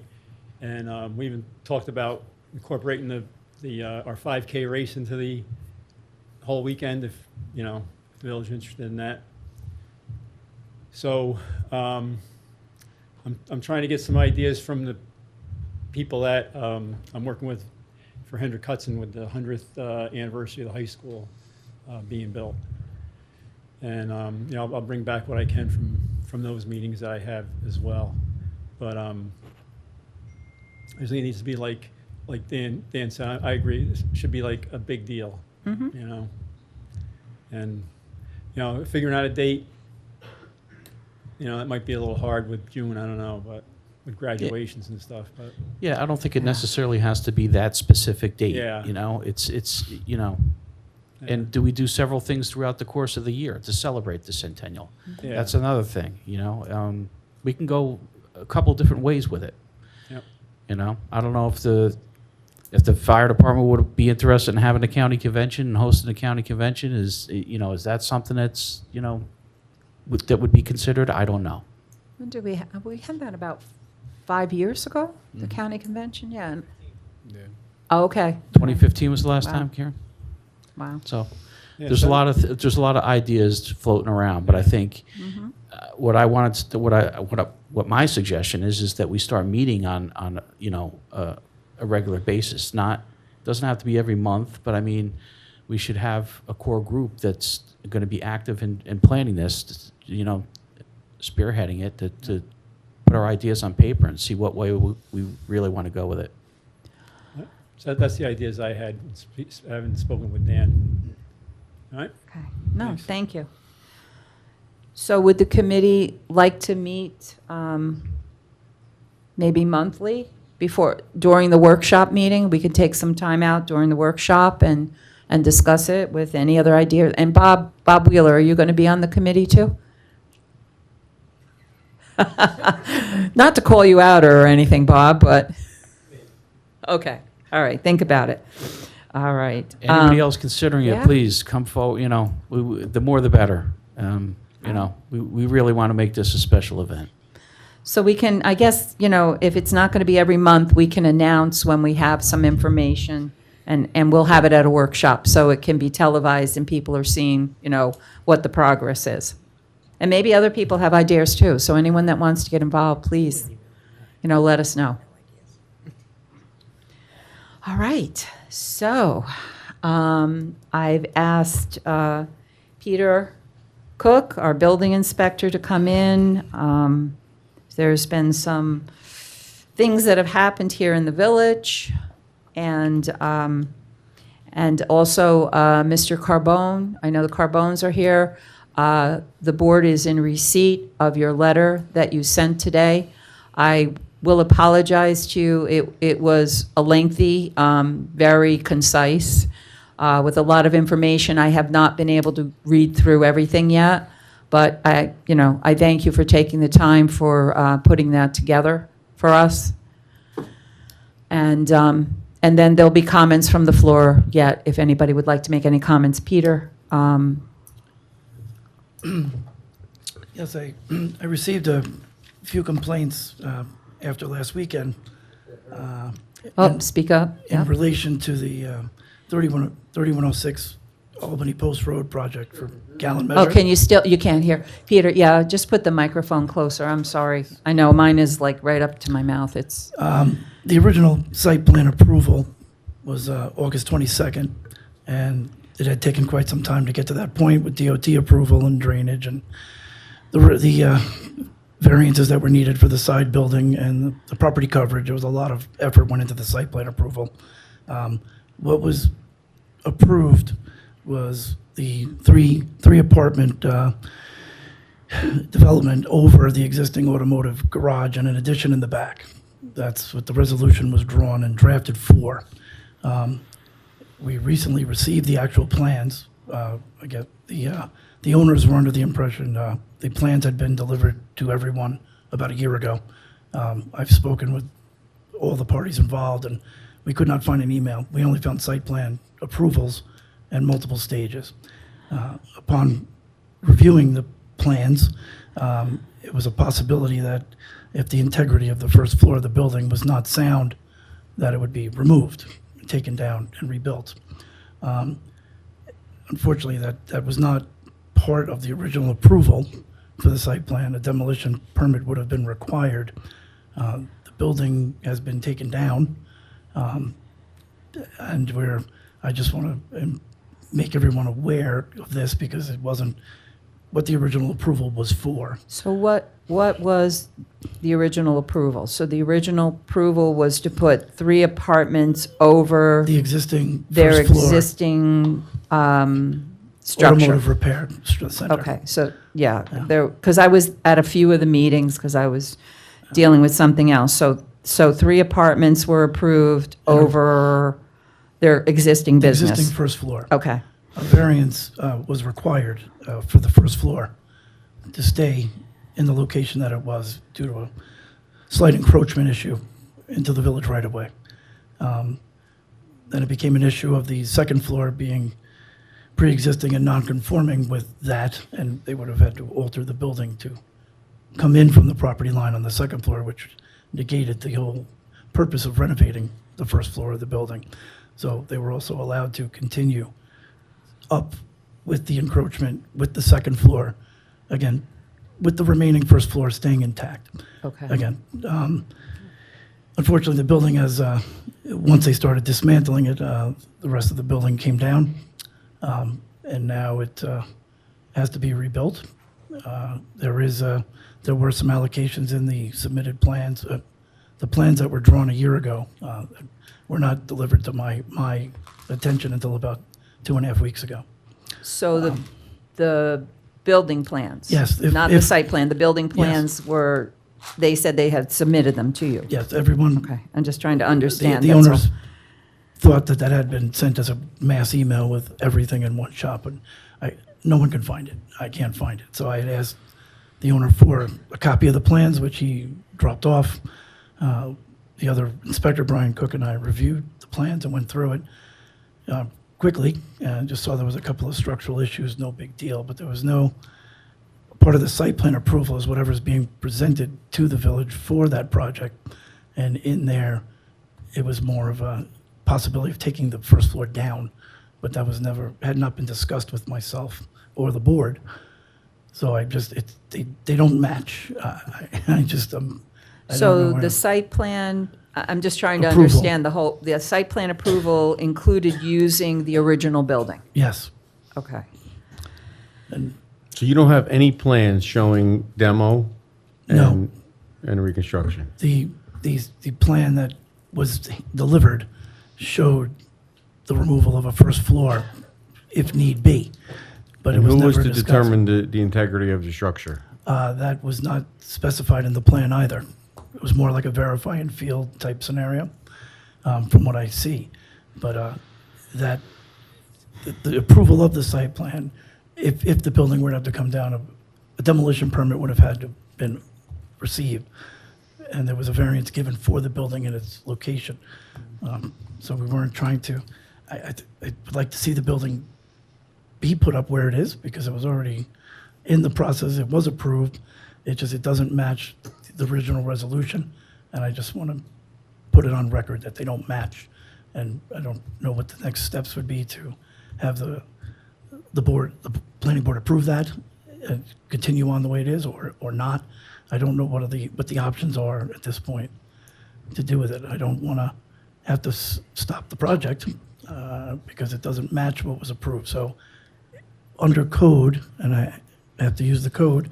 And we even talked about incorporating our 5K race into the whole weekend, if you know if the village is interested in that. So I'm trying to get some ideas from the people that I'm working with for Hendrick Hudson with the 100th anniversary of the high school being built. And you know, I'll bring back what I can from those meetings that I have as well. But I think it needs to be like like Dan said, I agree, this should be like a big deal, you know? And, you know, figuring out a date, you know, that might be a little hard with June, I don't know, but with graduations and stuff, but. Yeah, I don't think it necessarily has to be that specific date. Yeah. You know, it's you know, and do we do several things throughout the course of the year to celebrate the centennial? Yeah. That's another thing. You know, we can go a couple different ways with it. Yep. You know, I don't know if the fire department would be interested in having a county convention and hosting a county convention. Is that something that's that would be considered? I don't know. When did we had that about 5 years ago, the county convention? Yeah. Yeah. Oh, okay. 2015 was the last Wow. time, Karen. Wow. So Yeah, there's a lot of ideas floating around, but I think what my suggestion is that we start meeting on a regular basis. Doesn't have to be every month, but I mean, we should have a core group that's going to be active in planning this. Spearheading it to put our ideas on paper and see what way we really want to go with it. So that's the ideas I had. I haven't spoken with Dan. All right? Okay. No, thank you. So would the committee like to meet maybe monthly during the workshop meeting? We could take some time out during the workshop and discuss it with any other ideas. And Bob Wheeler, are you going to be on the committee too? Not to call you out or anything, Bob, but, okay, all right, think about it. All right. Anybody else considering it, yeah. please come forward. The more the better. We really want to make this a special event. So we can, I guess, if it's not going to be every month, we can announce when we have some information, and we'll have it at a workshop, so it can be televised and people are seeing, what the progress is. And maybe other people have ideas too, so anyone that wants to get involved, please, let us know. All right, so I've asked Peter Cook, our building inspector, to come in. There's been some things that have happened here in the village, and also Mr. Carbone. I know the Carbones are here. The board is in receipt of your letter that you sent today. I will apologize to you. It was a lengthy, very concise, with a lot of information. I have not been able to read through everything yet, but I thank you for taking the time for putting that together for us. And then there'll be comments from the floor yet, if anybody would like to make any comments. Peter? Yes, I received a few complaints after last weekend Speak up. in Yeah. relation to the 3106 Albany Post Road project for Gallon Measure. Oh, you can't hear. Peter, yeah, just put the microphone closer. I'm sorry. I know mine is like right up to my mouth. It's, The original site plan approval was August 22nd, and it had taken quite some time to get to that point with DOT approval and drainage and the variances that were needed for the side building and the property coverage. There was a lot of effort went into the site plan approval. What was approved was the three apartment development over the existing automotive garage and an addition in the back. That's what the resolution was drawn and drafted for. We recently received the actual plans. I get the owners were under the impression the plans had been delivered to everyone about a year ago. I've spoken with all the parties involved, and we could not find an email. We only found site plan approvals and multiple stages. Upon reviewing the plans, it was a possibility that if the integrity of the first floor of the building was not sound, that it would be removed, taken down, and rebuilt. Unfortunately, that was not part of the original approval for the site plan. A demolition permit would have been required. The building has been taken down, and I just want to make everyone aware of this because it wasn't what the original approval was for. so what was the original approval. So the original approval was to put 3 apartments over The existing their first floor existing structure. automotive repair center. Okay, so, yeah, there, because I was at a few of the meetings, because I was dealing with something else. So 3 apartments were approved over their existing The business. existing first floor. Okay, A variance was required for the first floor to stay in the location that it was due to a slight encroachment issue into the village right-of-way. Then it became an issue of the second floor being pre-existing and non-conforming with that, and they would have had to alter the building to come in from the property line on the second floor, which negated the whole purpose of renovating the first floor of the building. So they were also allowed to continue up with the encroachment with the second floor, again, with the remaining first floor staying intact. okay. Again, unfortunately, the building has, once they started dismantling it, the rest of the building came down, and now it has to be rebuilt. There were some allocations in the submitted plans. The plans that were drawn a year ago were not delivered to my attention until about 2.5 weeks ago. So the building plans? Yes, Not the site plan, the building plans were, they said they had submitted them to you? Yes, everyone, Okay, I'm just trying to understand. the that's all. owners thought that that had been sent as a mass email with everything in one shot, but no one could find it. I can't find it. So I had asked the owner for a copy of the plans, which he dropped off. The other inspector, Brian Cook, and I reviewed the plans and went through it quickly, and just saw there was a couple of structural issues, no big deal, but there was no, part of the site plan approval is whatever's being presented to the village for that project. And in there, it was more of a possibility of taking the first floor down, but that was never, had not been discussed with myself or the board. So I just, they don't match. I just, I don't know So where- the site plan, I'm just trying to Approval. understand the site plan approval included using the original building? Yes, Okay. and So you don't have any plans showing demo No. and reconstruction? the plan that was delivered showed the removal of a first floor if need be, but it And was who never was to discussed. determine the integrity of the structure? That was not specified in the plan either. It was more like a verify and field type scenario, from what I see. But the approval of the site plan, if the building were to have to come down, a demolition permit would have had to been received, and there was a variance given for the building and its location. So we weren't trying to, I would like to see the building be put up where it is, because it was already in the process, it was approved, it doesn't match the original resolution, and I just want to put it on record that they don't match. And I don't know what the next steps would be to have the planning board approve that, and continue on the way it is, or not. I don't know what the options are at this point to do with it. I don't want to have to stop the project because it doesn't match what was approved. So under code, and I have to use the code,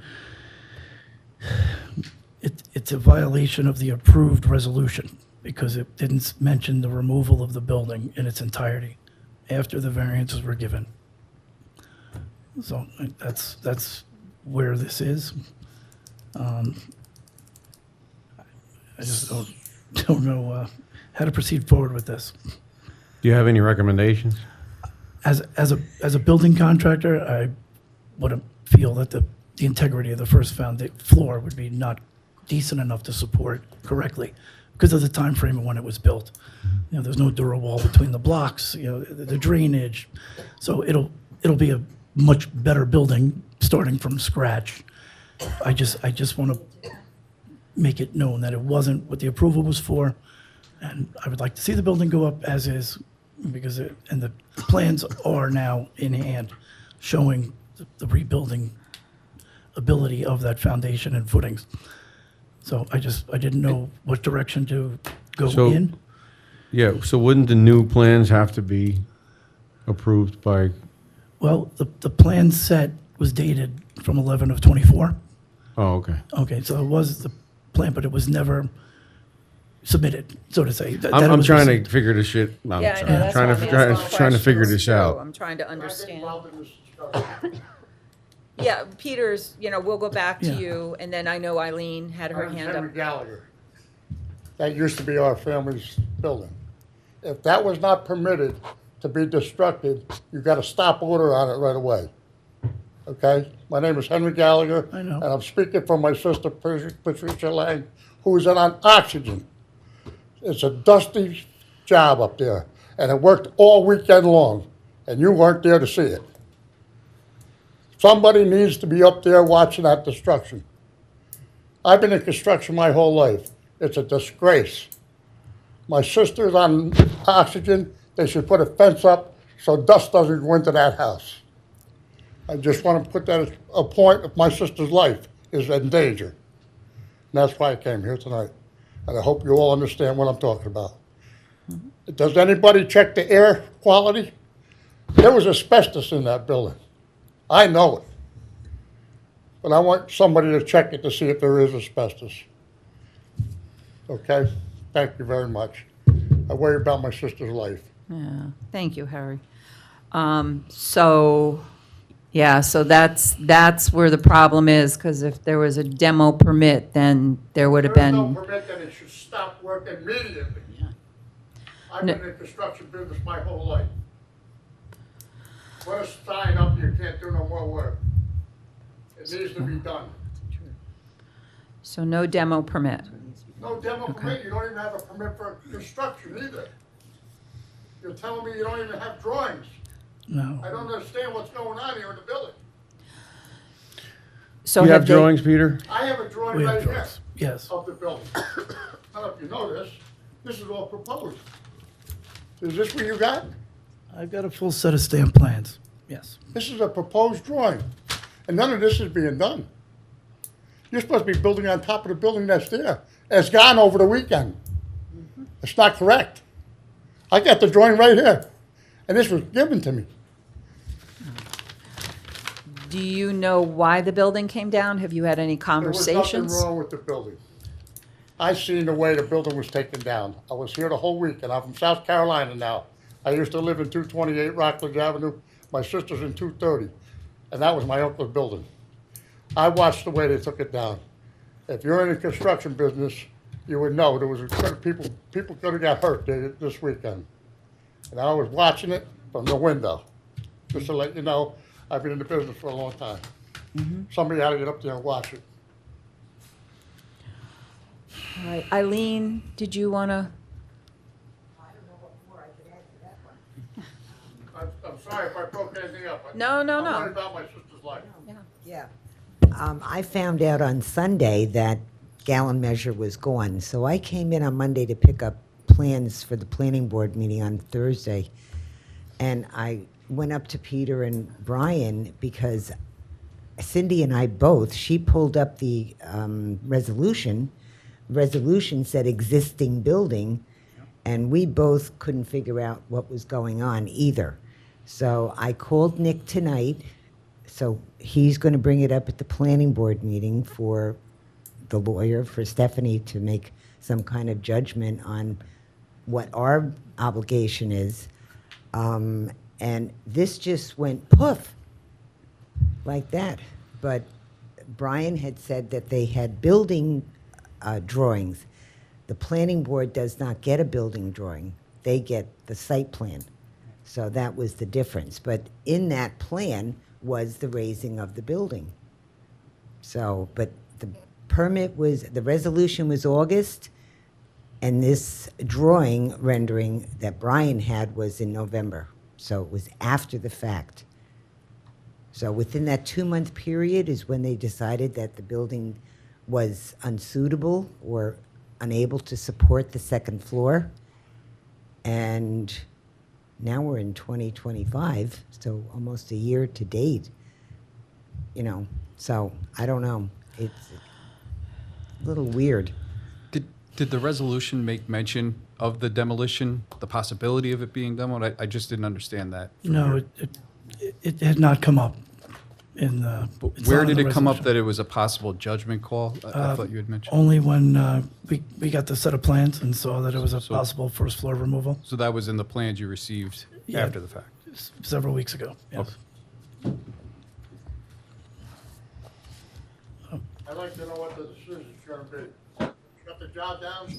it's a violation of the approved resolution because it didn't mention the removal of the building in its entirety after the variances were given. So that's where this is. I just don't know how to proceed forward with this. Do you have any recommendations? As a building contractor, I would feel that the integrity of the first floor would be not decent enough to support correctly because of the time frame of when it was built. There's no dura wall between the blocks, the drainage. So it'll be a much better building starting from scratch. I just want to make it known that it wasn't what the approval was for, and I would like to see the building go up as is, because and the plans are now in hand, showing the rebuilding ability of that foundation and footings. So I didn't know what direction to go So- in. Yeah, so wouldn't the new plans have to be approved by, Well, the plan set was dated from 11 of 24. oh, okay. Okay, so the plan, but it was never submitted, so to say. That it I'm was trying received. to figure this shit. I'm Yeah, I know, that's trying why to I'm asking trying to figure questions, this out. too. I'm trying to understand. Yeah, Peter's, we'll go back to Yeah. you, and then I know Eileen had her I'm hand Henry up. Gallagher. That used to be our family's building. If that was not permitted to be destructed, you got a stop order on it right away. Okay? My name is Henry Gallagher. I know. And I'm speaking for my sister Patricia Lang, who's on oxygen. It's a dusty job up there, and it worked all weekend long, and you weren't there to see it. Somebody needs to be up there watching that destruction. I've been in construction my whole life. It's a disgrace. My sister's on oxygen. They should put a fence up so dust doesn't go into that house. I just want to put that as a point of my sister's life is in danger. And that's why I came here tonight. And I hope you all understand what I'm talking about. Does anybody check the air quality? There was asbestos in that building. I know it. But I want somebody to check it to see if there is asbestos. Okay? Thank you very much. I worry about my sister's life. Yeah, thank you, Harry. So that's where the problem is, because if there was a demo permit, then there would have There is no been, permit, then it should stop work immediately. I've No. been in construction business my whole life. Put a sign up, you can't do no more work. It needs to be done. so no demo permit. No demo permit, you don't even have a permit for construction either. You're telling me you don't even have drawings. No. I don't understand what's going on here in the building. So You have they- drawings, Peter? I have a drawing We have right here drawings. Yes. of the building. I don't know if you know this. This is all proposed. Is this what you got? I've got a full set of stamp plans. Yes. This is a proposed drawing, and none of this is being done. You're supposed to be building on top of the building that's there. And it's gone over the weekend. It's not correct. I got the drawing right here, and this was given to me. Do you know why the building came down? Have you had any There was nothing conversations? wrong with the building. I seen the way the building was taken down. I was here the whole week, and I'm from South Carolina now. I used to live in 228 Rockledge Avenue. My sister's in 230, and that was my uncle's building. I watched the way they took it down. If you're in the construction business, you would know there was people could have got hurt this weekend. And I was watching it from the window, just to let you know, I've been in the business for a long time. Somebody had to get up there and watch it. All right, Eileen, did you want to? I'm sorry if I broke anything up. No, no, I'm no. worried about my sister's life. Yeah. I found out on Sunday that gallon measure was gone, so I came in on Monday to pick up plans for the planning board meeting on Thursday. And I went up to Peter and Brian because Cindy and I both, she pulled up the resolution. Resolution said existing building, and we both couldn't figure out what was going on either. So I called Nick tonight. So he's going to bring it up at the planning board meeting for the lawyer, for Stephanie to make some kind of judgment on what our obligation is. And this just went poof, like that. But Brian had said that they had building drawings. The planning board does not get a building drawing. They get the site plan. So that was the difference. But in that plan was the raising of the building. So, but the permit was, the resolution was August, and this drawing rendering that Brian had was in November. So it was after the fact. So within that 2-month period is when they decided that the building was unsuitable or unable to support the second floor. And now we're in 2025, so almost a year to date, you know. So I don't know. It's a little weird. Did the resolution make mention of the demolition, the possibility of it being demoed? I just didn't understand that. No, it had not come up in the. it's Where not in did the it come up resolution. that it was a possible judgment call? I thought you had mentioned. Only when we got the set of plans and saw that it was a So- possible first floor removal So that was in the plans you received Yeah. after the fact? several weeks ago. Yes. Okay. I'd like to know what the decision's gonna be. Shut the job down?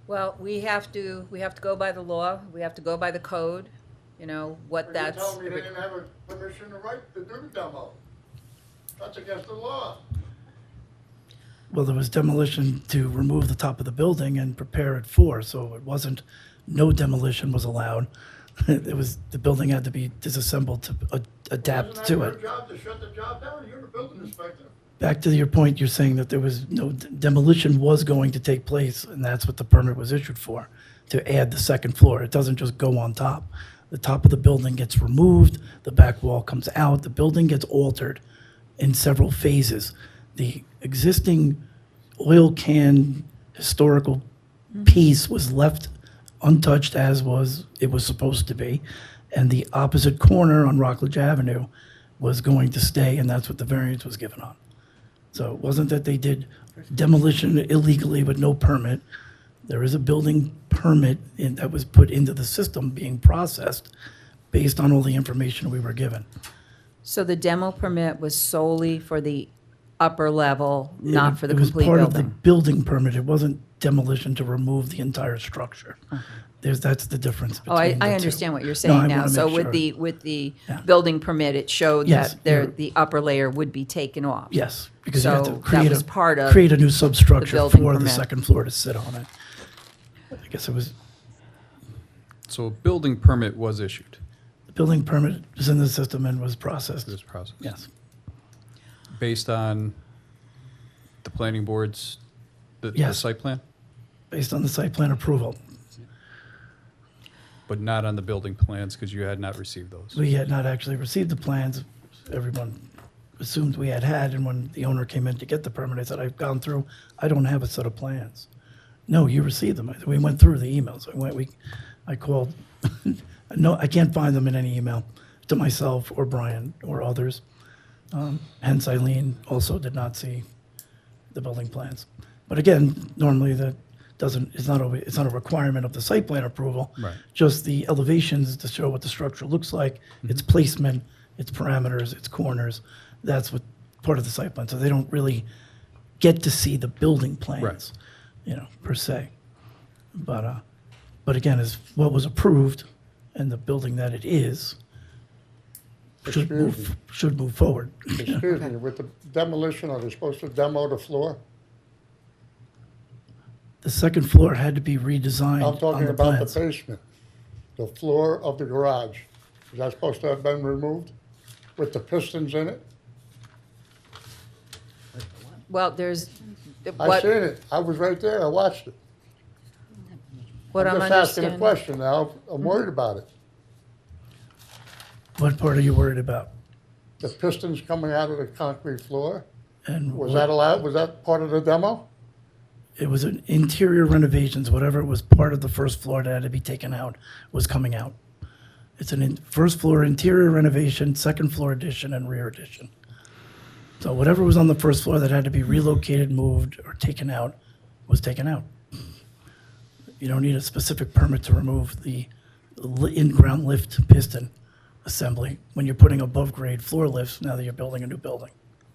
Well, we have to go by the law, we have to go by the code, you know, what But that's. you told me they didn't have a permission to right to do the demo. That's against the law. Well, there was demolition to remove the top of the building and prepare it for, so it wasn't, no demolition was allowed. It was, the building had to be disassembled to adapt Wasn't to that it. your job to shut the job down? You're the building inspector. Back to your point, you're saying that there was no demolition was going to take place, and that's what the permit was issued for, to add the second floor. It doesn't just go on top. The top of the building gets removed, the back wall comes out, the building gets altered in several phases. The existing oil can historical piece was left untouched as it was supposed to be, and the opposite corner on Rockledge Avenue was going to stay, and that's what the variance was given on. So it wasn't that they did demolition illegally with no permit. There is a building permit that was put into the system being processed based on all the information we were given. So the demo permit was solely for the upper level, not for the It was complete part of the building? building permit. It wasn't demolition to remove the entire structure. That's the difference Oh, between the I two. understand what you're No, saying I now. wanna So make with sure. the Yeah. building permit, it showed Yes, that there, you're- the upper layer would be taken off? Yes, because you had So to that create was part of create a new substructure building for the permit. second floor to sit on it. I guess it was, So a building permit was issued, the building permit was in the system and was processed. this process? Yes, Based on the planning board's, the Yes. site plan, based on the site plan approval. but not on the building plans because you had not received those? We had not actually received the plans. Everyone assumed we had, and when the owner came in to get the permit, I said, I've gone through, I don't have a set of plans. No, you received them. We went through the emails. I called, no, I can't find them in any email to myself or Brian or others. Hence Eileen also did not see the building plans. But again, normally that it's not a requirement of the site plan approval. Right. Just the elevations to show what the structure looks like, its placement, its parameters, its corners. That's what, part of the site plan. So they don't really get to see the building plans, per se. But again, is what was approved and the building that it is should move forward. Excuse me, with the demolition, are they supposed to demo the floor? The second floor had to be redesigned I'm on talking the about the plans. basement, the floor of the garage. Is that supposed to have been removed with the pistons in it? Well, there's, I seen it. I was right there. I watched it. what I'm I'm just asking a understanding. question now. I'm worried about it. What part are you worried about? The pistons coming out of the concrete floor, And was that allowed? Was that part of the demo? it was an interior renovations, whatever was part of the first floor that had to be taken out was coming out. It's first floor interior renovation, second floor addition, and rear addition. So whatever was on the first floor that had to be relocated, moved, or taken out was taken out. You don't need a specific permit to remove the in-ground lift piston assembly when you're putting above-grade floor lifts now that you're building a new building.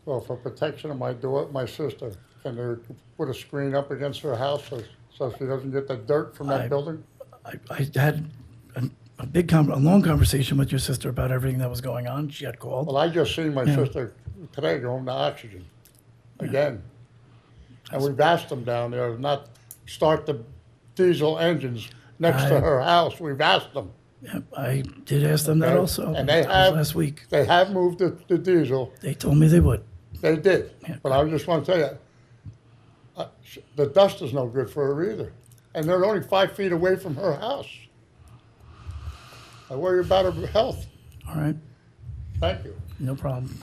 Well, for protection of my sister, can they put a screen up against her house so she doesn't get the dirt from that I- building? I had a long conversation with your sister about everything that was going on. She had called. Well, I just seen my Yeah. sister today go home to oxygen again. And we've asked them down there to not start the diesel engines next to her house. We've asked them. Yep, I did ask them that Okay? also. And they That was have. last week. They have moved the diesel. They told me they would. They did. Yeah. But I just want to tell you, the dust is no good for her either. And they're only 5 feet away from her house. I worry about her health. All right, Thank you. no problem.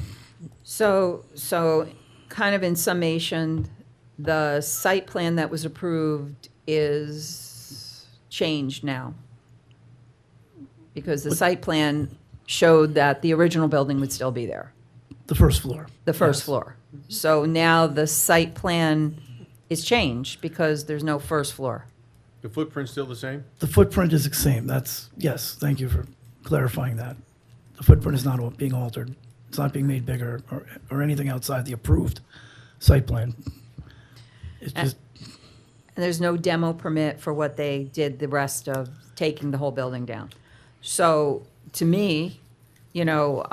So kind of in summation, the site plan that was approved is changed now. Because the site plan showed that the original building would still be there, The first floor. the first Yes. floor. So now the site plan is changed because there's no first floor. The footprint's still the same? The footprint is the same. That's, yes, thank you for clarifying that. The footprint is not being altered. It's not being made bigger or anything outside the approved site plan. It's And- just, And there's no demo permit for what they did the rest of taking the whole building down. So to me, you know,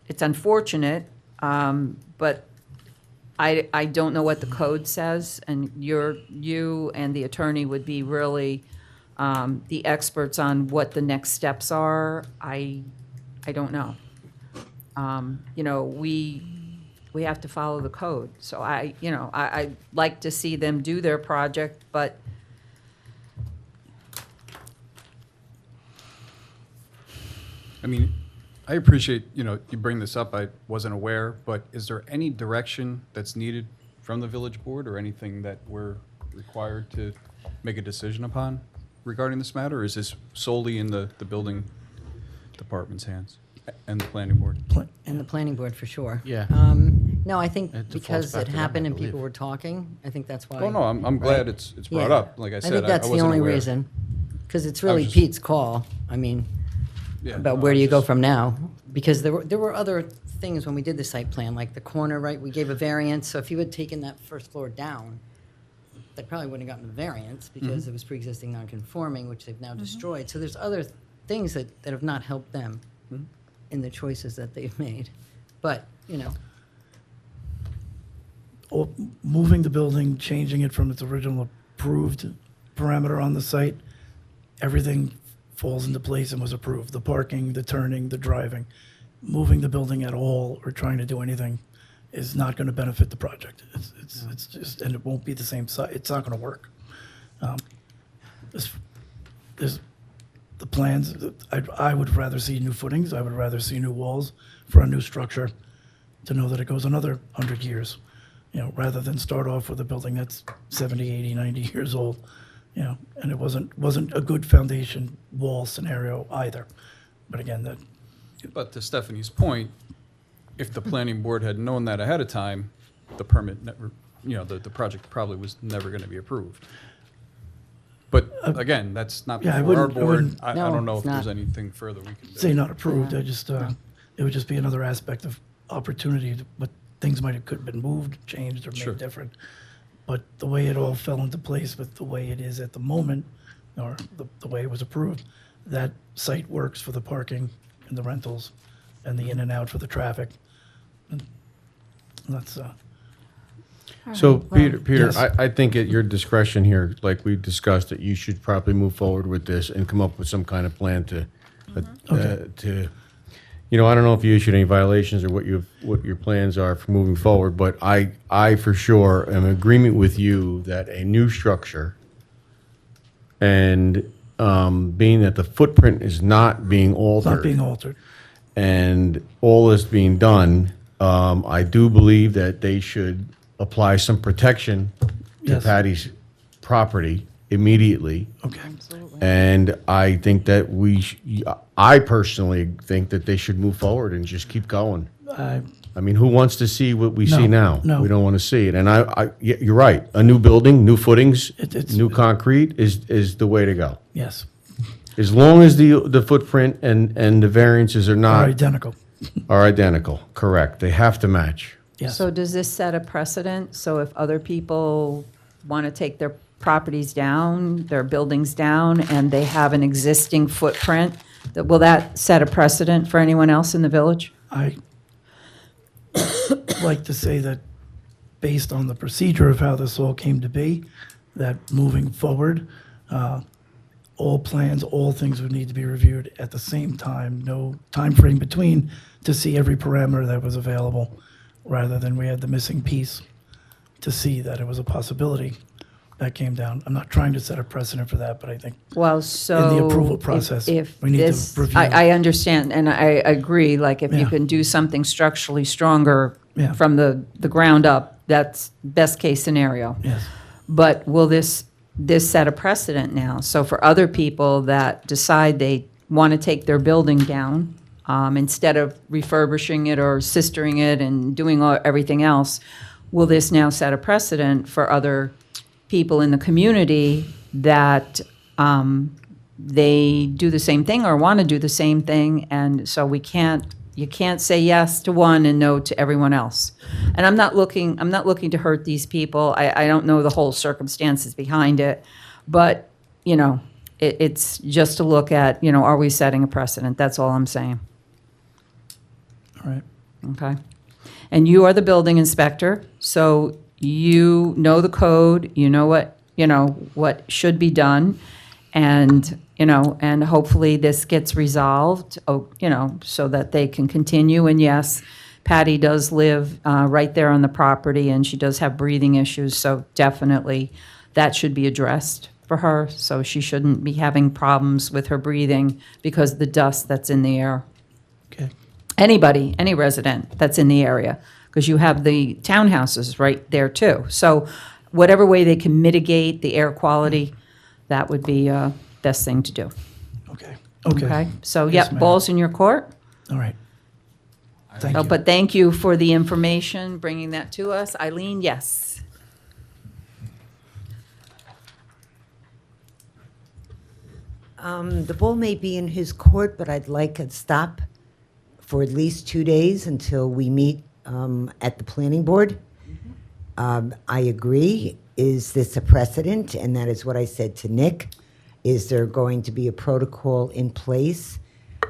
it's unfortunate, but I don't know what the code says, and you and the attorney would be really the experts on what the next steps are. I don't know. You know, we have to follow the code. So I'd like to see them do their project, but I mean, I appreciate, you bring this up, I wasn't aware, but is there any direction that's needed from the village board or anything that we're required to make a decision upon regarding this matter? Or is this solely in the building department's hands and the planning board? And the planning board, for sure. Yeah. No, I think It defaults because back it to them, I happened and believe. people were talking, I think that's why. Oh, no, I'm glad it's brought Yeah. up. Like I said, think I that's the wasn't only aware. reason, because it's really just- Pete's call. I mean, Yeah, about no, where I do you go just- from now? Because there were other things when we did the site plan, like the corner, right? We gave a variance, so if you had taken that first floor down, they probably wouldn't have gotten the variance because it was pre-existing non-conforming, which they've now destroyed. So there's other things that have not helped them in the choices that they've made. But, or moving the building, changing it from its original approved parameter on the site, everything falls into place and was approved. The parking, the turning, the driving. Moving the building at all or trying to do anything is not going to benefit the project. It's just, and it won't be the same site. It's not going to work. There's the plans, I would rather see new footings. I would rather see new walls for a new structure to know that it goes another 100 years, rather than start off with a building that's 70, 80, 90 years old, and it wasn't a good foundation wall scenario either. But again, that, But to Stephanie's point, if the planning board had known that ahead of time, the permit never, the project probably was never going to be approved. But again, that's not Yeah, I before our wouldn't- I board. wouldn't- I No, don't know if it's there's not. anything further we can do. say not approved, I just, it would just be another aspect of opportunity, but things could have been moved, changed, or Sure. made different. But the way it all fell into place with the way it is at the moment, or the way it was approved, that site works for the parking and the rentals and the in and out for the traffic. And that's, So, Peter, Yes. I think at your discretion here, like we discussed, that you should probably move forward with this and come up with some kind of plan to, I don't know if you issued any violations or what your plans are for moving forward, but I for sure am in agreement with you that a new structure and being that the footprint is not being it's altered. not being altered. And all is being done, I do believe that they should apply some protection to Yes. Patty's property immediately. Okay. And I think that I personally think that they should move forward and just keep going. I mean, who wants to see what we see now? no. We don't want to see it. And yeah, you're right. A new building, new footings, It's- new concrete is the way to go. Yes, As long as the footprint and the variances are are not identical. are identical, correct. They have to match. Yes. So does this set a precedent? So if other people want to take their properties down, their buildings down, and they have an existing footprint, will that set a precedent for anyone else in the village? I like to say that based on the procedure of how this all came to be, that moving forward, all plans, all things would need to be reviewed at the same time, no time frame between, to see every parameter that was available, rather than we had the missing piece to see that it was a possibility that came down. I'm not trying to set a precedent for that, but I think Well, so. approval if- process, if we need to this- review. I understand, and I agree, like, if you Yeah. can do something structurally stronger Yeah. from the ground up, that's best case scenario. Yes. But will this set a precedent now? So for other people that decide they want to take their building down, instead of refurbishing it or sistering it and doing everything else, will this now set a precedent for other people in the community that they do the same thing or want to do the same thing? And so you can't say yes to one and no to everyone else. And I'm not looking to hurt these people. I don't know the whole circumstances behind it, but, it's just to look at, are we setting a precedent? That's all I'm saying. All right. Okay. And you are the building inspector, so you know the code, you know what should be done, and, and hopefully this gets resolved, so that they can continue. And yes, Patty does live right there on the property, and she does have breathing issues, so definitely that should be addressed for her, so she shouldn't be having problems with her breathing because of the dust that's in the air. Okay. Anybody, any resident that's in the area, because you have the townhouses right there too. So whatever way they can mitigate the air quality, that would be best thing to do. Okay. Okay. So, Yes, yep, ma'am. ball's in your court. All right. Thank Oh, you. but thank you for the information, bringing that to us. Eileen, yes. The ball may be in his court, but I'd like a stop for at least 2 days until we meet at the planning board. I agree. Is this a precedent? And that is what I said to Nick. Is there going to be a protocol in place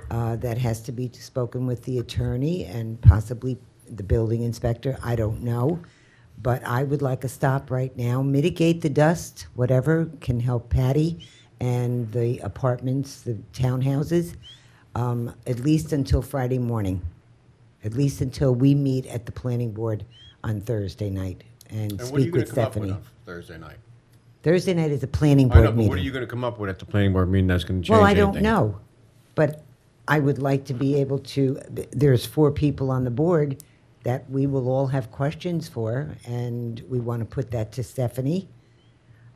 that has to be spoken with the attorney and possibly the building inspector? I don't know. But I would like a stop right now. Mitigate the dust, whatever can help Patty and the apartments, the townhouses, at least until Friday morning. At least until we meet at the planning board on Thursday night and And what are you speak going with to come up with Stephanie. on Thursday night? Thursday night is a planning I know, board but meeting. what are you going to come up with at the planning board meeting that's going to change Well, I anything? don't know, but I would like to be able to, there's 4 people on the board that we will all have questions for, and we want to put that to Stephanie.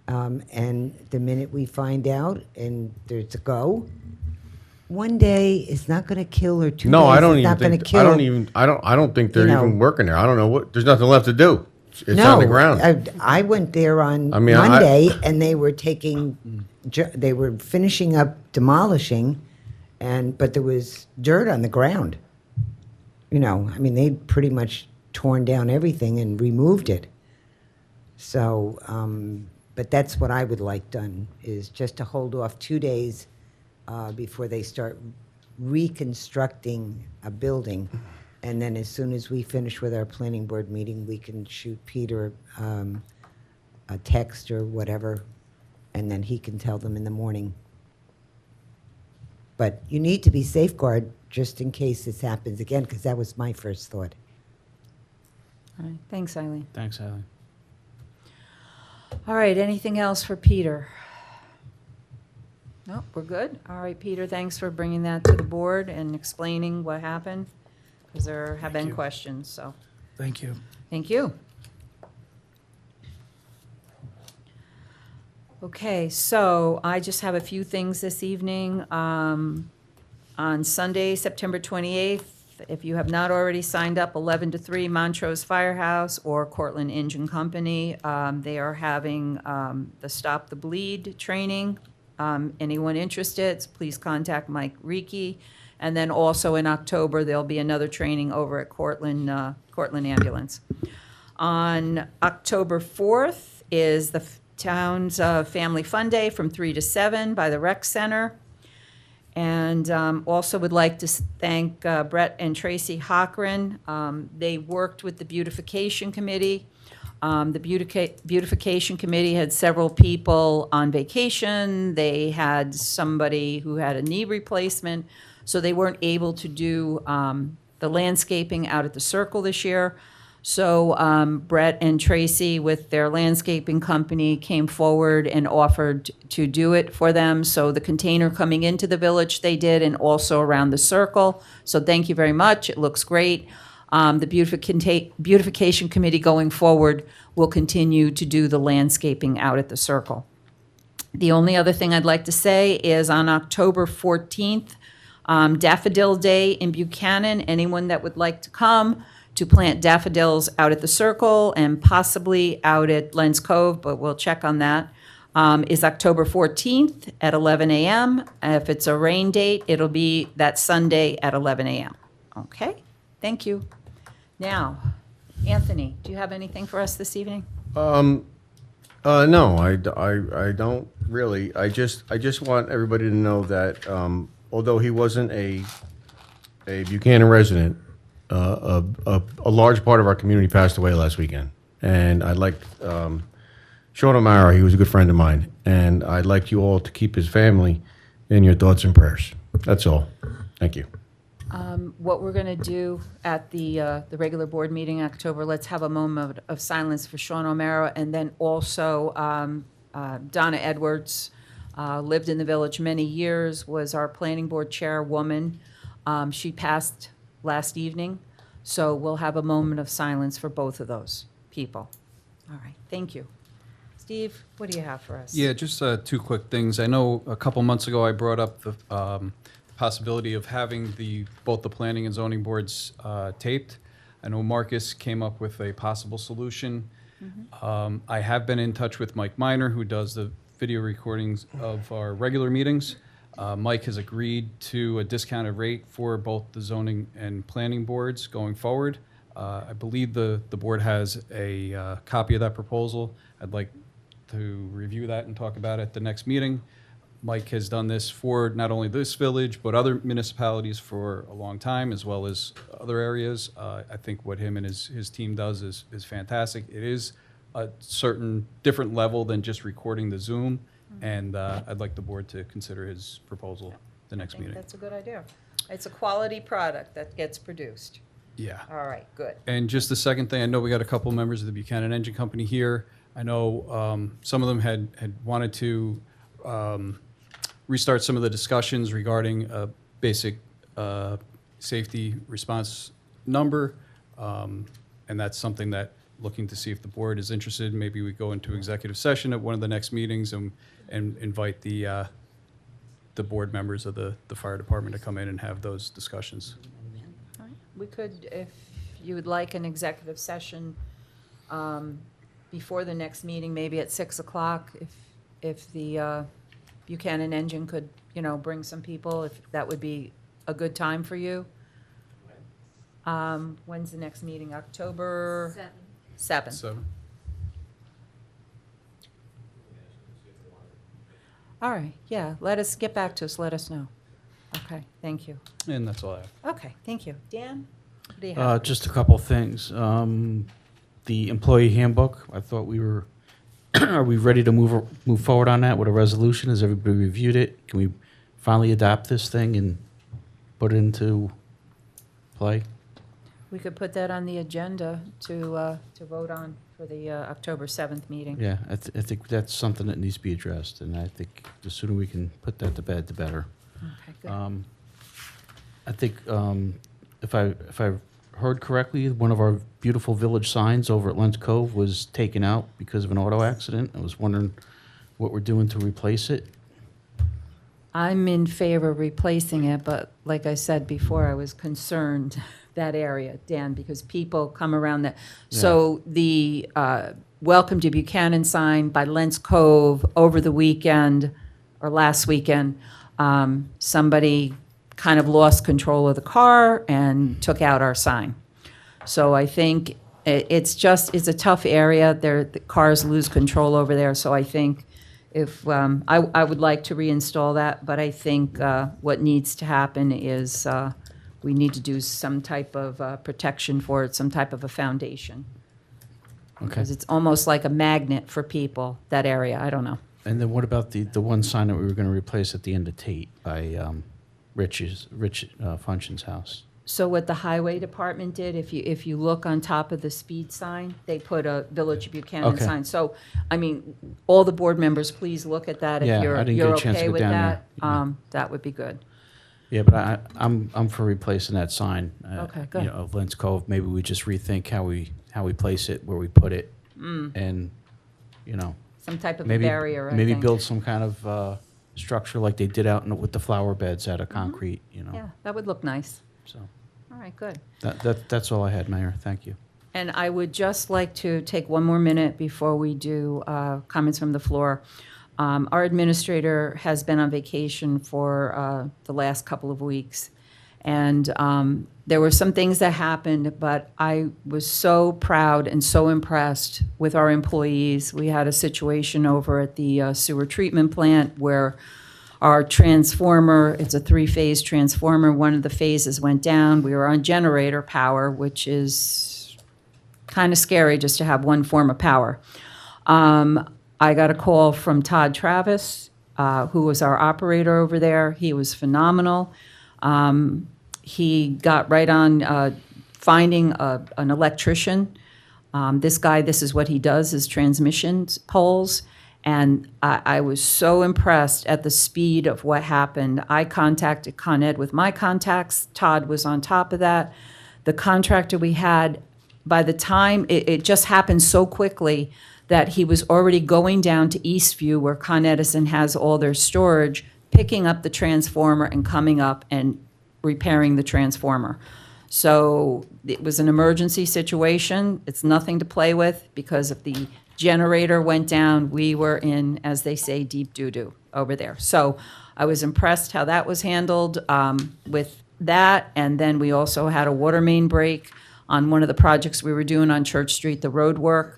And the minute we find out and there's a go, 1 day is not going to kill, or 2 days No, I don't is even not going to think, kill. I don't think they're you know. even working there. I don't know what, there's nothing left to do. It's No, on the ground. I went there on I mean, I- Monday, and they were they were finishing up demolishing, but there was dirt on the ground. I mean, they'd pretty much torn down everything and removed it. So, but that's what I would like done, is just to hold off 2 days before they start reconstructing a building. And then as soon as we finish with our planning board meeting, we can shoot Peter a text or whatever, and then he can tell them in the morning. But you need to be safeguarded just in case this happens again, because that was my first thought. All right, thanks, Eileen. Thanks, Eileen. All right, anything else for Peter? No, we're good? All right, Peter, thanks for bringing that to the board and explaining what happened, because there have been you. questions, so, Thank you. thank you. Okay, so I just have a few things this evening. On Sunday, September 28th, if you have not already signed up, 11 to 3, Montrose Firehouse or Cortland Engine Company, they are having the Stop the Bleed training. Anyone interested, please contact Mike Reiki. And then also in October, there'll be another training over at Cortland Ambulance. On October 4th is the town's Family Fun Day from 3 to 7 by the Rec Center. And also would like to thank Brett and Tracy Hockren. They worked with the Beautification Committee. The Beautification Committee had several people on vacation. They had somebody who had a knee replacement, so they weren't able to do the landscaping out at the Circle this year. So Brett and Tracy, with their landscaping company, came forward and offered to do it for them. So the container coming into the village, they did, and also around the Circle. So thank you very much. It looks great. The Beautification Committee going forward will continue to do the landscaping out at the Circle. The only other thing I'd like to say is on October 14th, Daffodil Day in Buchanan. Anyone that would like to come to plant daffodils out at the Circle and possibly out at Lens Cove, but we'll check on that, is October 14th at 11 a.m. If it's a rain date, it'll be that Sunday at 11 a.m. Okay, thank you. Now, Anthony, do you have anything for us this evening? No, I don't really. I just want everybody to know that although he wasn't a Buchanan resident, a large part of our community passed away last weekend, and I'd like Sean O'Mara. He was a good friend of mine, and I'd like you all to keep his family in your thoughts and prayers. That's all. Thank you. What we're going to do at the regular board meeting in October, let's have a moment of silence for Sean O'Mara, and then also Donna Edwards, lived in the village many years, was our planning board chairwoman. She passed last evening, so we'll have a moment of silence for both of those people. All right, thank you. Steve, what do you have for us? Yeah, just two quick things. I know a couple months ago I brought up the possibility of having both the planning and zoning boards taped. I know Marcus came up with a possible solution. I have been in touch with Mike Miner, who does the video recordings of our regular meetings. Mike has agreed to a discounted rate for both the zoning and planning boards going forward. I believe the board has a copy of that proposal. I'd like to review that and talk about it at the next meeting. Mike has done this for not only this village, but other municipalities for a long time, as well as other areas. I think what him and his team does is fantastic. It is a certain different level than just recording the Zoom, and I'd like the board to consider his proposal the next meeting. That's a good idea. It's a quality product that gets produced. Yeah. All right, good. And just the second thing, I know we got a couple members of the Buchanan Engine Company here. I know some of them had wanted to restart some of the discussions regarding a basic safety response number. And that's something that, looking to see if the board is interested, maybe we go into executive session at one of the next meetings and invite the board members of the fire department to come in and have those discussions. All right. We could, if you would like an executive session before the next meeting, maybe at 6 o'clock, if the Buchanan Engine could, bring some people, if that would be a good time for you. When's the next meeting? October 7th. So, All right, yeah, get back to us, let us know. Okay, thank you. and that's all I have. Okay, thank you. Dan, what do you have? Just a couple things. The employee handbook, I thought are we ready to move forward on that with a resolution? Has everybody reviewed it? Can we finally adopt this thing and put it into play? We could put that on the agenda to vote on for the October 7th meeting. Yeah, I think that's something that needs to be addressed, and I think the sooner we can put that to bed, the better. Okay, good. I think if I heard correctly, one of our beautiful village signs over at Lens Cove was taken out because of an auto accident. I was wondering what we're doing to replace it. I'm in favor of replacing it, but like I said before, I was concerned that area, Dan, because people come around that. So the Welcome to Buchanan sign by Lens Cove over the weekend, or last weekend, somebody kind of lost control of the car and took out our sign. So I think it's a tough area. The cars lose control over there, so I think if, I would like to reinstall that, but I think what needs to happen is we need to do some type of protection for it, some type of a foundation. Okay. Because it's almost like a magnet for people, that area, I don't know. And then what about the one sign that we were going to replace at the end of Tate by Rich Function's house? So what the highway department did, if you look on top of the speed sign, they put a Village of Buchanan Okay. sign. So, I mean, all the board members, please look at that. Yeah, If I you're didn't get a chance to okay go with down that, there. that would be good. Yeah, but I'm for replacing that sign. Okay, good. Of Lens Cove. Maybe we just rethink how we place it, where we put it, and Some type of a Maybe barrier, I maybe think. build some kind of structure like they did out with the flower beds out of concrete. You know. Yeah, that would look nice. So All right, good. that's all I had, Mayor. Thank you. And I would just like to take one more minute before we do comments from the floor. Our administrator has been on vacation for the last couple of weeks. And there were some things that happened, but I was so proud and so impressed with our employees. We had a situation over at the sewer treatment plant where our transformer, it's a three-phase transformer, one of the phases went down. We were on generator power, which is kind of scary just to have one form of power. I got a call from Todd Travis, who was our operator over there. He was phenomenal. He got right on finding an electrician. This guy, this is what he does, is transmission poles. And I was so impressed at the speed of what happened. I contacted Con Ed with my contacts. Todd was on top of that. The contractor we had, by the time, it just happened so quickly that he was already going down to Eastview, where Con Edison has all their storage, picking up the transformer and coming up and repairing the transformer. So it was an emergency situation. It's nothing to play with, because if the generator went down, we were in, as they say, deep doo-doo over there. So I was impressed how that was handled with that. And then we also had a water main break on one of the projects we were doing on Church Street, the road work.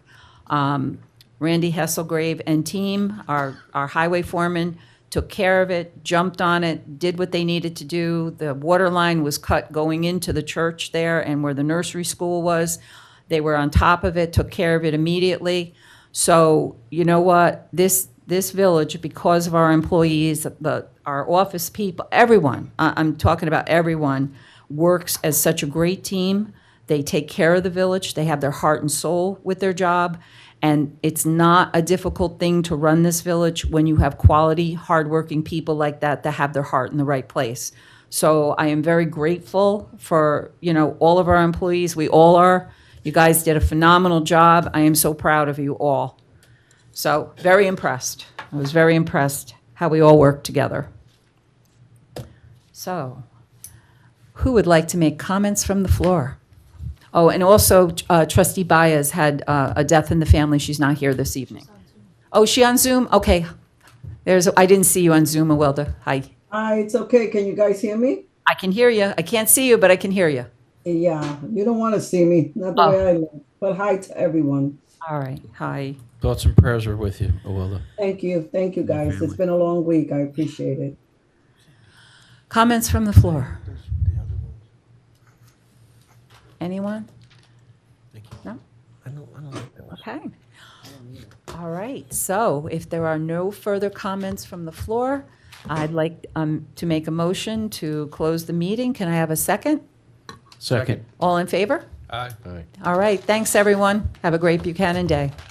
Randy Hesselgrave and team, our highway foreman, took care of it, jumped on it, did what they needed to do. The water line was cut going into the church there and where the nursery school was. They were on top of it, took care of it immediately. So you know what? This village, because of our employees, our office people, everyone, I'm talking about everyone, works as such a great team. They take care of the village. They have their heart and soul with their job. And it's not a difficult thing to run this village when you have quality, hardworking people like that have their heart in the right place. So I am very grateful for, all of our employees. We all are. You guys did a phenomenal job. I am so proud of you all. So very impressed. I was very impressed how we all worked together. So who would like to make comments from the floor? Oh, and also Trustee Baez had a death in the family. She's not here this evening. Oh, is she on Zoom? Okay. I didn't see you on Zoom, Awilda. Hi. Hi, it's okay. Can you guys hear me? I can hear you. I can't see you, but I can hear you. Yeah, you don't want to see me. Not the way I live. But hi to everyone. All right. Hi. Thoughts and prayers are with you, Awilda. Thank you. Thank you, guys. It's been a long week. I appreciate it. Comments from the floor? Anyone? No? Okay. All right. So if there are no further comments from the floor, I'd like to make a motion to close the meeting. Can I have a second? Second. All in favor? Aye. All right. Thanks, everyone. Have a great Buchanan Day.